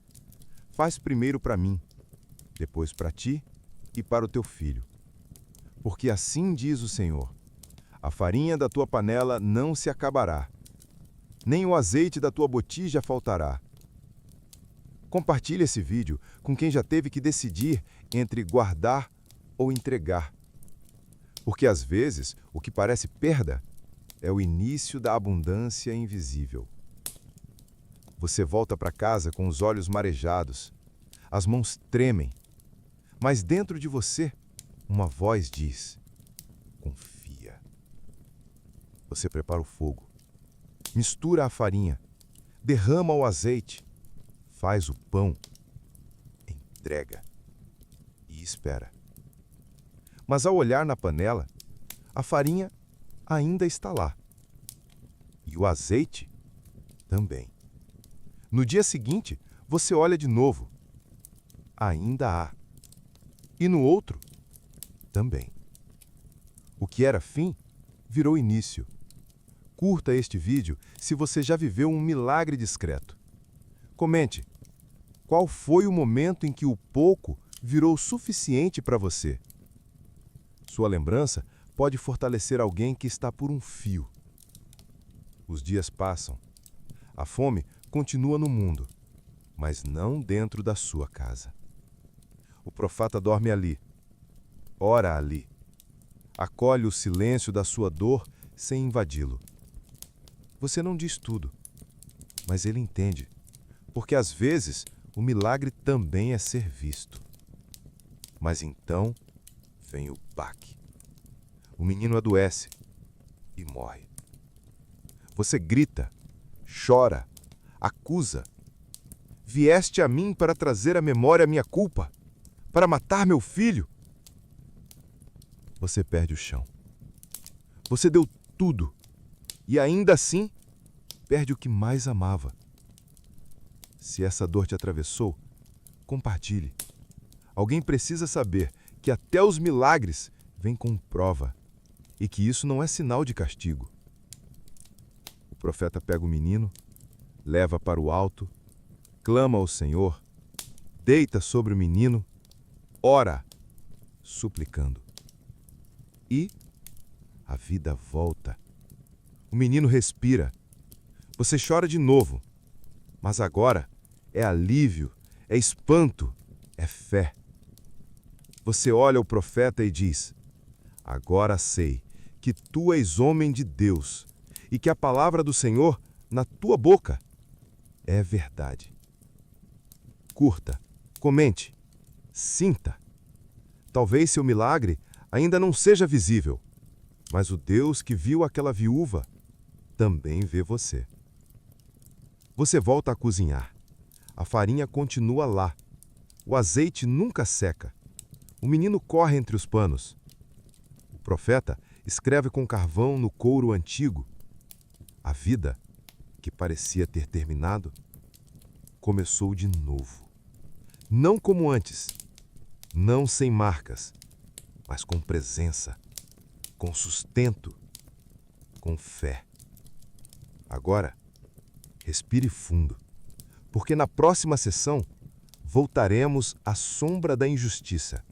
Speaker 2: faz primeiro para mim, depois para ti e para o teu filho. Porque assim diz o Senhor: a farinha da tua panela não se acabará, nem o azeite da tua botija faltará. Compartilhe esse vídeo com quem já teve que decidir entre guardar ou entregar. Porque às vezes o que parece perda é o início da abundância invisível. Você volta para casa com os olhos marejados, as mãos tremem, mas dentro de você uma voz diz: confia. Você prepara o fogo, mistura a farinha, derrama o azeite, faz o pão, entrega e espera. Mas ao olhar na panela, a farinha ainda está lá. E o azeite também. No dia seguinte, você olha de novo. Ainda há. E no outro, também. O que era fim, virou início. Curta este vídeo se você já viveu um milagre discreto. Comente: qual foi o momento em que o pouco virou suficiente para você? Sua lembrança pode fortalecer alguém que está por um fio. Os dias passam. A fome continua no mundo, mas não dentro da sua casa. O profeta dorme ali, ora ali. Acolhe o silêncio da sua dor sem invadi-lo. Você não diz tudo, mas ele entende, porque às vezes o milagre também é ser visto. Mas então vem o baque. O menino adoece e morre. Você grita, chora, acusa. Vieste a mim para trazer à memória a minha culpa, para matar meu filho. Você perde o chão. Você deu tudo e ainda assim perde o que mais amava. Se essa dor te atravessou, compartilhe. Alguém precisa saber que até os milagres vêm com prova e que isso não é sinal de castigo. O profeta pega o menino, leva para o alto, clama ao Senhor, deita sobre o menino, ora, suplicando. E a vida volta. O menino respira. Você chora de novo, mas agora é alívio, é espanto, é fé. Você olha o profeta e diz: agora sei que tu és homem de Deus e que a palavra do Senhor na tua boca é verdade. Curta, comente, sinta. Talvez seu milagre ainda não seja visível, mas o Deus que viu aquela viúva também vê você. Você volta a cozinhar. A farinha continua lá. O azeite nunca seca. O menino corre entre os panos. O profeta escreve com carvão no couro antigo. A vida, que parecia ter terminado, começou de novo. Não como antes, não sem marcas, mas com presença, com sustento, com fé. Agora, respire fundo, porque na próxima sessão voltaremos à sombra da injustiça.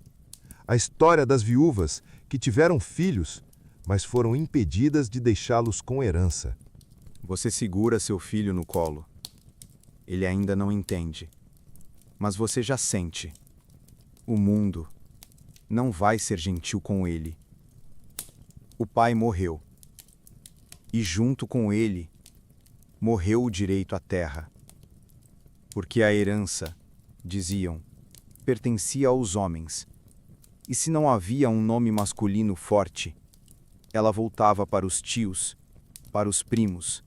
Speaker 2: A história das viúvas que tiveram filhos, mas foram impedidas de deixá-los com herança.
Speaker 1: Você segura seu filho no colo. Ele ainda não entende, mas você já sente. O mundo não vai ser gentil com ele. O pai morreu. E junto com ele, morreu o direito à terra. Porque a herança, diziam, pertencia aos homens. E se não havia um nome masculino forte, ela voltava para os tios, para os primos,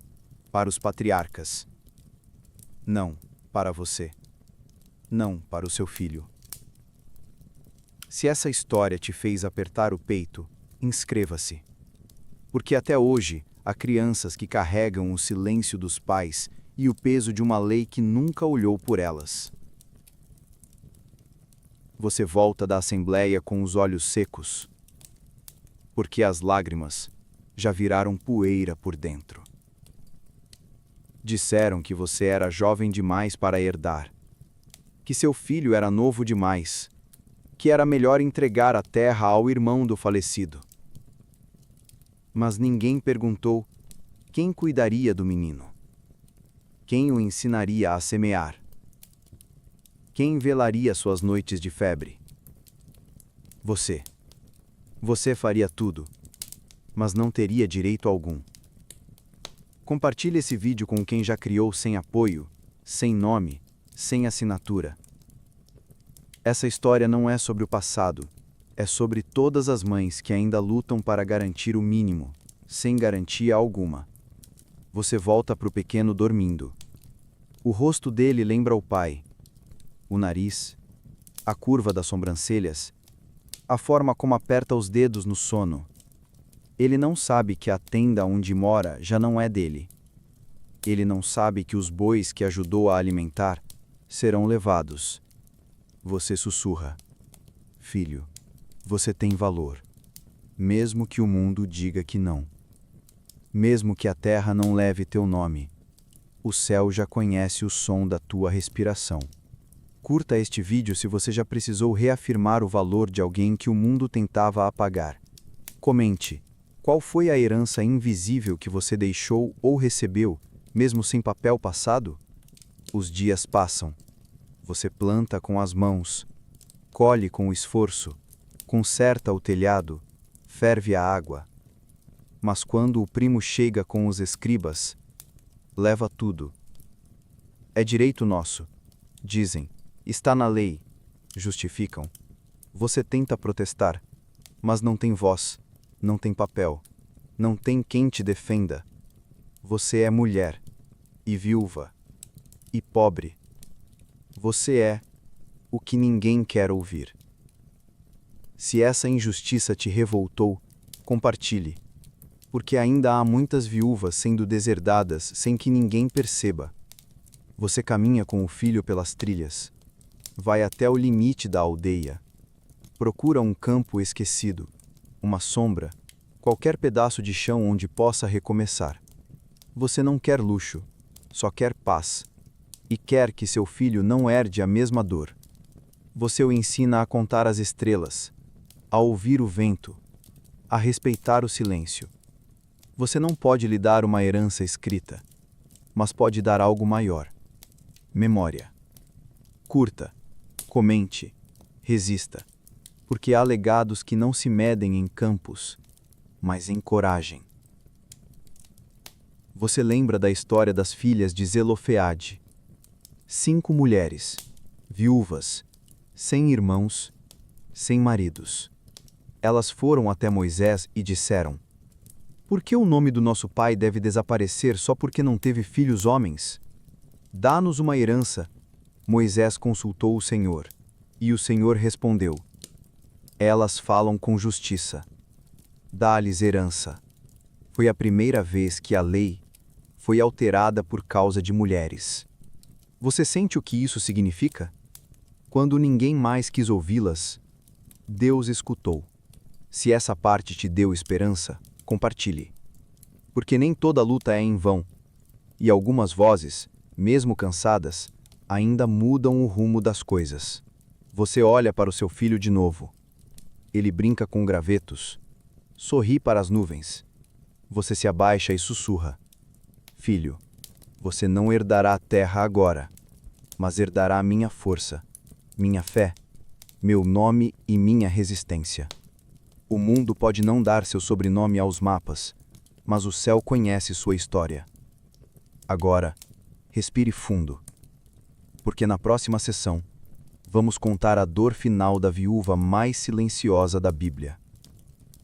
Speaker 1: para os patriarcas. Não para você. Não para o seu filho. Se essa história te fez apertar o peito, inscreva-se. Porque até hoje
Speaker 3: a crianças que carregam o silêncio dos pais e o peso de uma lei que nunca olhou por elas. Você volta da assembleia com os olhos secos, porque as lágrimas já viraram poeira por dentro. Disseram que você era jovem demais para herdar, que seu filho era novo demais, que era melhor entregar a terra ao irmão do falecido. Mas ninguém perguntou quem cuidaria do menino, quem o ensinaria a semear, quem velaria suas noites de febre. Você. Você faria tudo, mas não teria direito algum. Compartilhe esse vídeo com quem já criou sem apoio, sem nome, sem assinatura. Essa história não é sobre o passado, é sobre todas as mães que ainda lutam para garantir o mínimo, sem garantia alguma. Você volta para o pequeno dormindo. O rosto dele lembra o pai. O nariz, a curva das sobrancelhas, a forma como aperta os dedos no sono. Ele não sabe que a tenda onde mora já não é dele. Ele não sabe que os bois que ajudou a alimentar serão levados. Você sussurra: filho, você tem valor, mesmo que o mundo diga que não. Mesmo que a terra não leve teu nome, o céu já conhece o som da tua respiração. Curta este vídeo se você já precisou reafirmar o valor de alguém que o mundo tentava apagar. Comente: qual foi a herança invisível que você deixou ou recebeu, mesmo sem papel passado? Os dias passam. Você planta com as mãos, colhe com o esforço, conserta o telhado, ferve a água. Mas quando o primo chega com os escribas, leva tudo. É direito nosso, dizem. Está na lei, justificam. Você tenta protestar, mas não tem voz, não tem papel, não tem quem te defenda. Você é mulher, e viúva, e pobre. Você é o que ninguém quer ouvir. Se essa injustiça te revoltou, compartilhe, porque ainda há muitas viúvas sendo deserdadas sem que ninguém perceba. Você caminha com o filho pelas trilhas. Vai até o limite da aldeia. Procura um campo esquecido, uma sombra, qualquer pedaço de chão onde possa recomeçar. Você não quer luxo, só quer paz, e quer que seu filho não herde a mesma dor. Você o ensina a contar as estrelas, a ouvir o vento, a respeitar o silêncio. Você não pode lhe dar uma herança escrita, mas pode dar algo maior: memória. Curta, comente, resista, porque há legados que não se medem em campos, mas em coragem. Você lembra da história das filhas de Zelofeade? 5 mulheres, viúvas, sem irmãos, sem maridos. Elas foram até Moisés e disseram: por que o nome do nosso pai deve desaparecer só porque não teve filhos homens? Dá-nos uma herança. Moisés consultou o Senhor, e o Senhor respondeu: elas falam com justiça. Dá-lhes herança. Foi a primeira vez que a lei foi alterada por causa de mulheres. Você sente o que isso significa? Quando ninguém mais quis ouvi-las, Deus escutou. Se essa parte te deu esperança, compartilhe. Porque nem toda luta é em vão, e algumas vozes, mesmo cansadas, ainda mudam o rumo das coisas. Você olha para o seu filho de novo. Ele brinca com gravetos, sorri para as nuvens. Você se abaixa e sussurra: filho, você não herdará a terra agora, mas herdará minha força, minha fé, meu nome e minha resistência. O mundo pode não dar seu sobrenome aos mapas, mas o céu conhece sua história. Agora, respire fundo, porque na próxima sessão, vamos contar a dor final da viúva mais silenciosa da Bíblia.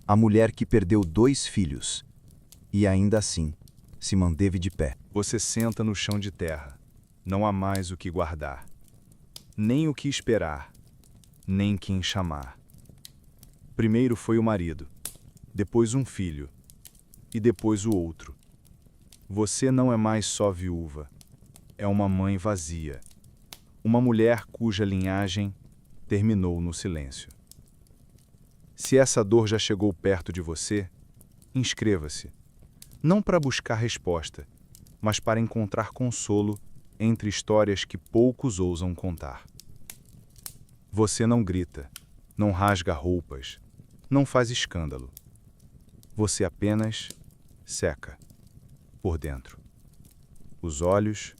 Speaker 3: A mulher que perdeu 2 filhos, e ainda assim, se manteve de pé.
Speaker 5: Você senta no chão de terra. Não há mais o que guardar, nem o que esperar, nem quem chamar. Primeiro foi o marido, depois um filho,
Speaker 2: e depois o outro. Você não é mais só viúva. É uma mãe vazia. Uma mulher cuja linhagem terminou no silêncio. Se essa dor já chegou perto de você, inscreva-se. Não para buscar resposta, mas para encontrar consolo entre histórias que poucos ousam contar. Você não grita, não rasga roupas, não faz escândalo. Você apenas seca, por dentro. Os olhos,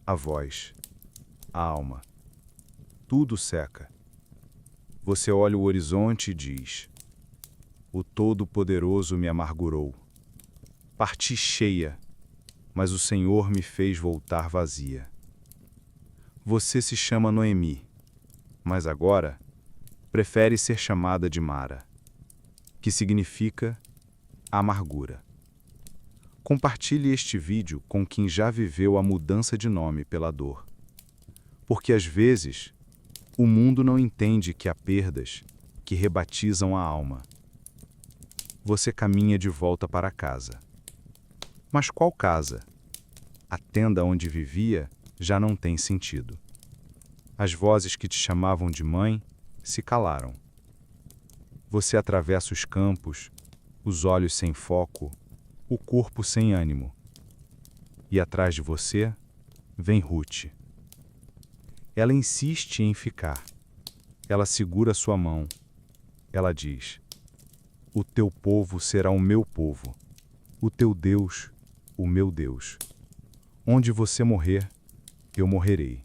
Speaker 2: a voz, a alma. Tudo seca. Você olha o horizonte e diz: o Todo-Poderoso me amargurou. Parti cheia, mas o Senhor me fez voltar vazia. Você se chama Noemi, mas agora prefere ser chamada de Mara, que significa amargura. Compartilhe este vídeo com quem já viveu a mudança de nome pela dor. Porque às vezes, o mundo não entende que há perdas que rebatizam a alma. Você caminha de volta para casa. Mas qual casa? A tenda onde vivia já não tem sentido. As vozes que te chamavam de mãe se calaram. Você atravessa os campos, os olhos sem foco, o corpo sem ânimo. E atrás de você vem Ruth. Ela insiste em ficar. Ela segura sua mão. Ela diz: o teu povo será o meu povo, o teu Deus, o meu Deus. Onde você morrer, eu morrerei.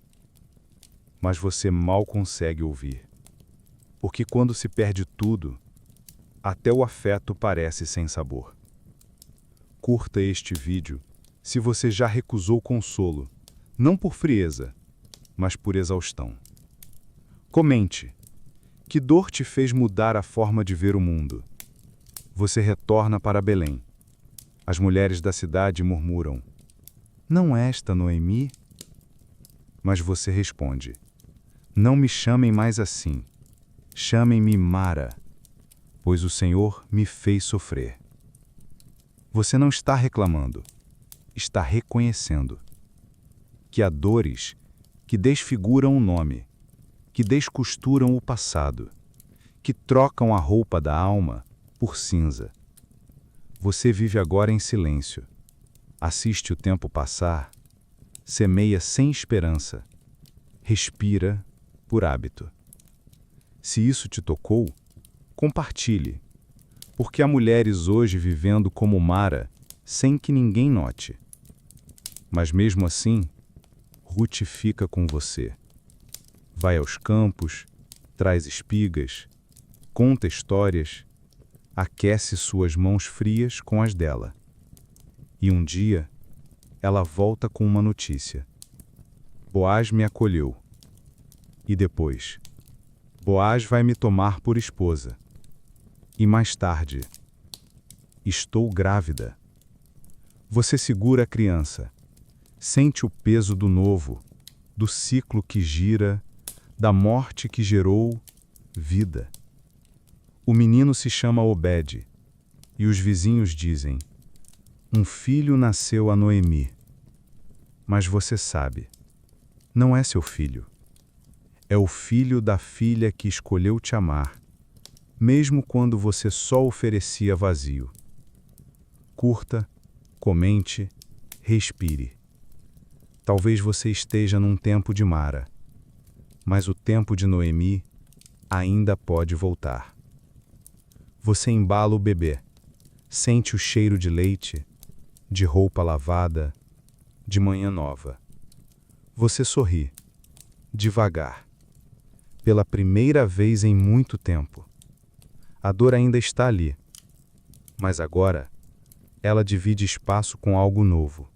Speaker 2: Mas você mal consegue ouvir. Porque quando se perde tudo, até o afeto parece sem sabor. Curta este vídeo se você já recusou consolo, não por frieza, mas por exaustão. Comente. Que dor te fez mudar a forma de ver o mundo? Você retorna para Belém. As mulheres da cidade murmuram: não é esta Noemi? Mas você responde: não me chamem mais assim. Chamem-me Mara, pois o Senhor me fez sofrer. Você não está reclamando, está reconhecendo que há dores que desfiguram o nome, que descosturam o passado, que trocam a roupa da alma por cinza. Você vive agora em silêncio, assiste o tempo passar, semeia sem esperança, respira por hábito. Se isso te tocou, compartilhe, porque há mulheres hoje vivendo como Mara, sem que ninguém note. Mas mesmo assim, Ruth fica com você. Vai aos campos, traz espigas, conta histórias, aquece suas mãos frias com as dela. E um dia, ela volta com uma notícia. Boaz me acolheu. E depois, Boaz vai me tomar por esposa. E mais tarde, estou grávida. Você segura a criança, sente o peso do novo, do ciclo que gira, da morte que gerou vida. O menino se chama Obed, e os vizinhos dizem: um filho nasceu a Noemi. Mas você sabe, não é seu filho. É o filho da filha que escolheu te amar, mesmo quando você só oferecia vazio. Curta, comente, respire. Talvez você esteja num tempo de Mara, mas o tempo de Noemi ainda pode voltar. Você embala o bebê, sente o cheiro de leite, de roupa lavada, de manhã nova. Você sorri, devagar, pela primeira vez em muito tempo. A dor ainda está ali, mas agora ela divide espaço com algo novo.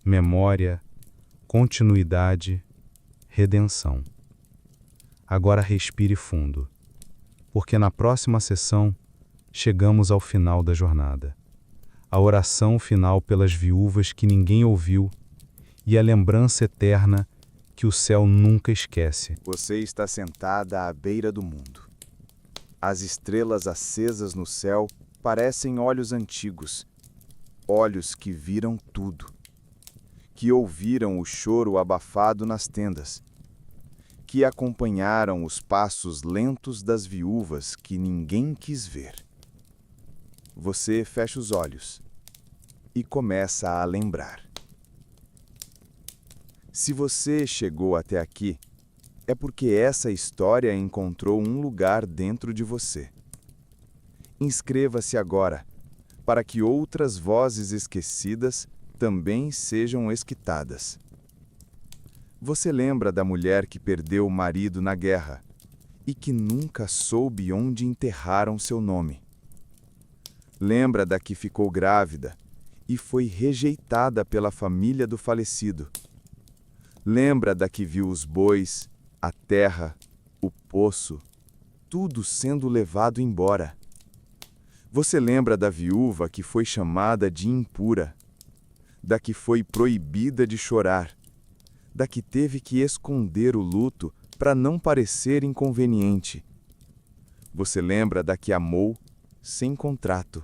Speaker 2: Memória, continuidade, redenção. Agora respire fundo, porque na próxima sessão chegamos ao final da jornada. A oração final pelas viúvas que ninguém ouviu e a lembrança eterna que o céu nunca esquece.
Speaker 3: Você está sentada à beira do mundo. As estrelas acesas no céu parecem olhos antigos
Speaker 5: olhos que viram tudo, que ouviram o choro abafado nas tendas, que acompanharam os passos lentos das viúvas que ninguém quis ver. Você fecha os olhos e começa a lembrar. Se você chegou até aqui, é porque essa história encontrou um lugar dentro de você. Inscreva-se agora, para que outras vozes esquecidas também sejam esquitadas. Você lembra da mulher que perdeu o marido na guerra e que nunca soube onde enterraram seu nome? Lembra da que ficou grávida e foi rejeitada pela família do falecido? Lembra da que viu os bois, a terra, o poço, tudo sendo levado embora? Você lembra da viúva que foi chamada de impura, da que foi proibida de chorar, da que teve que esconder o luto para não parecer inconveniente? Você lembra da que amou sem contrato,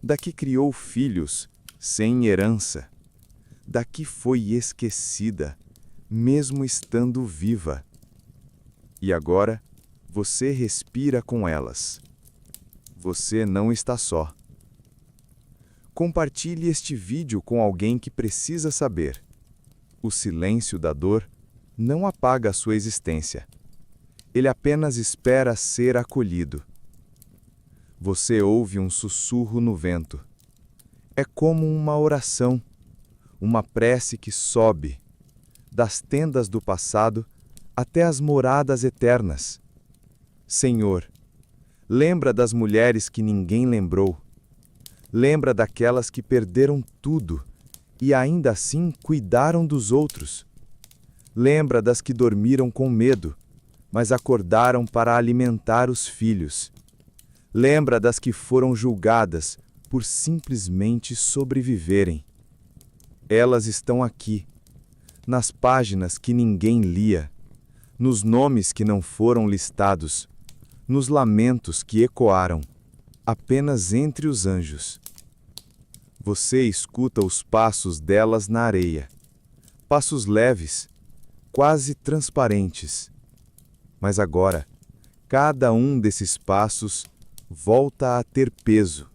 Speaker 5: da que criou filhos sem herança, da que foi esquecida, mesmo estando viva? E agora, você respira com elas. Você não está só. Compartilhe este vídeo com alguém que precisa saber. O silêncio da dor não apaga a sua existência. Ele apenas espera ser acolhido. Você ouve um sussurro no vento. É como uma oração, uma prece que sobe, das tendas do passado até as moradas eternas. Senhor, lembra das mulheres que ninguém lembrou. Lembra daquelas que perderam tudo e ainda assim cuidaram dos outros. Lembra das que dormiram com medo, mas acordaram para alimentar os filhos. Lembra das que foram julgadas por simplesmente sobreviverem. Elas estão aqui, nas páginas que ninguém lia, nos nomes que não foram listados, nos lamentos que ecoaram, apenas entre os anjos. Você escuta os passos delas na areia, passos leves, quase transparentes. Mas agora, cada um desses passos volta a ter peso.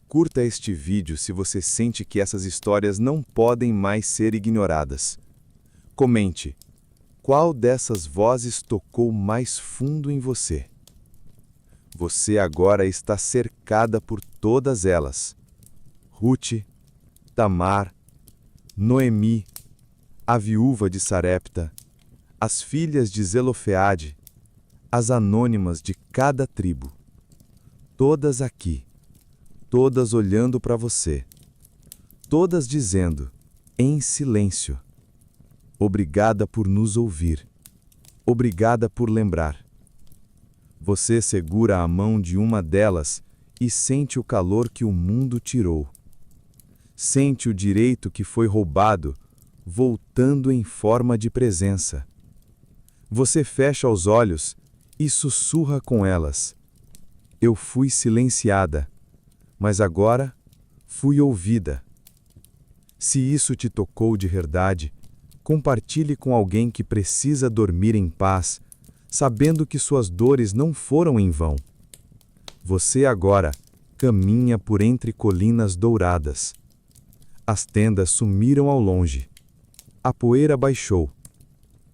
Speaker 5: Curta este vídeo se você sente que essas histórias não podem mais ser ignoradas. Comente. Qual dessas vozes tocou mais fundo em você? Você agora está cercada por todas elas. Ruth, Tamar, Noemi, a viúva de Sarepta, as filhas de Zelofeade, as anônimas de cada tribo. Todas aqui, todas olhando para você, todas dizendo, em silêncio: obrigada por nos ouvir. Obrigada por lembrar. Você segura a mão de uma delas e sente o calor que o mundo tirou. Sente o direito que foi roubado, voltando em forma de presença. Você fecha os olhos e sussurra com elas: eu fui silenciada, mas agora fui ouvida. Se isso te tocou de verdade, compartilhe com alguém que precisa dormir em paz, sabendo que suas dores não foram em vão. Você agora caminha por entre colinas douradas. As tendas sumiram ao longe. A poeira baixou.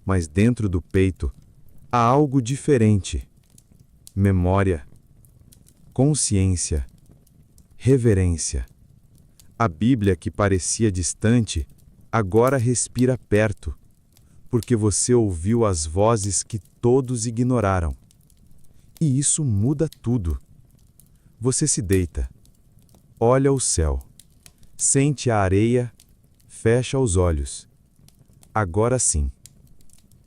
Speaker 5: Mas dentro do peito há algo diferente. Memória, consciência, reverência. A Bíblia que parecia distante agora respira perto, porque você ouviu as vozes que todos ignoraram. E isso muda tudo. Você se deita, olha o céu, sente a areia, fecha os olhos. Agora sim,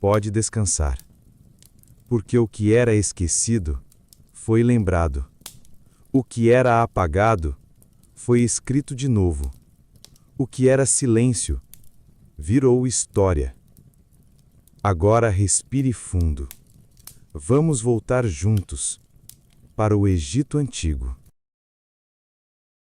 Speaker 5: pode descansar. Porque o que era esquecido foi lembrado. O que era apagado foi escrito de novo. O que era silêncio virou história. Agora respire fundo. Vamos voltar juntos para o Egito Antigo.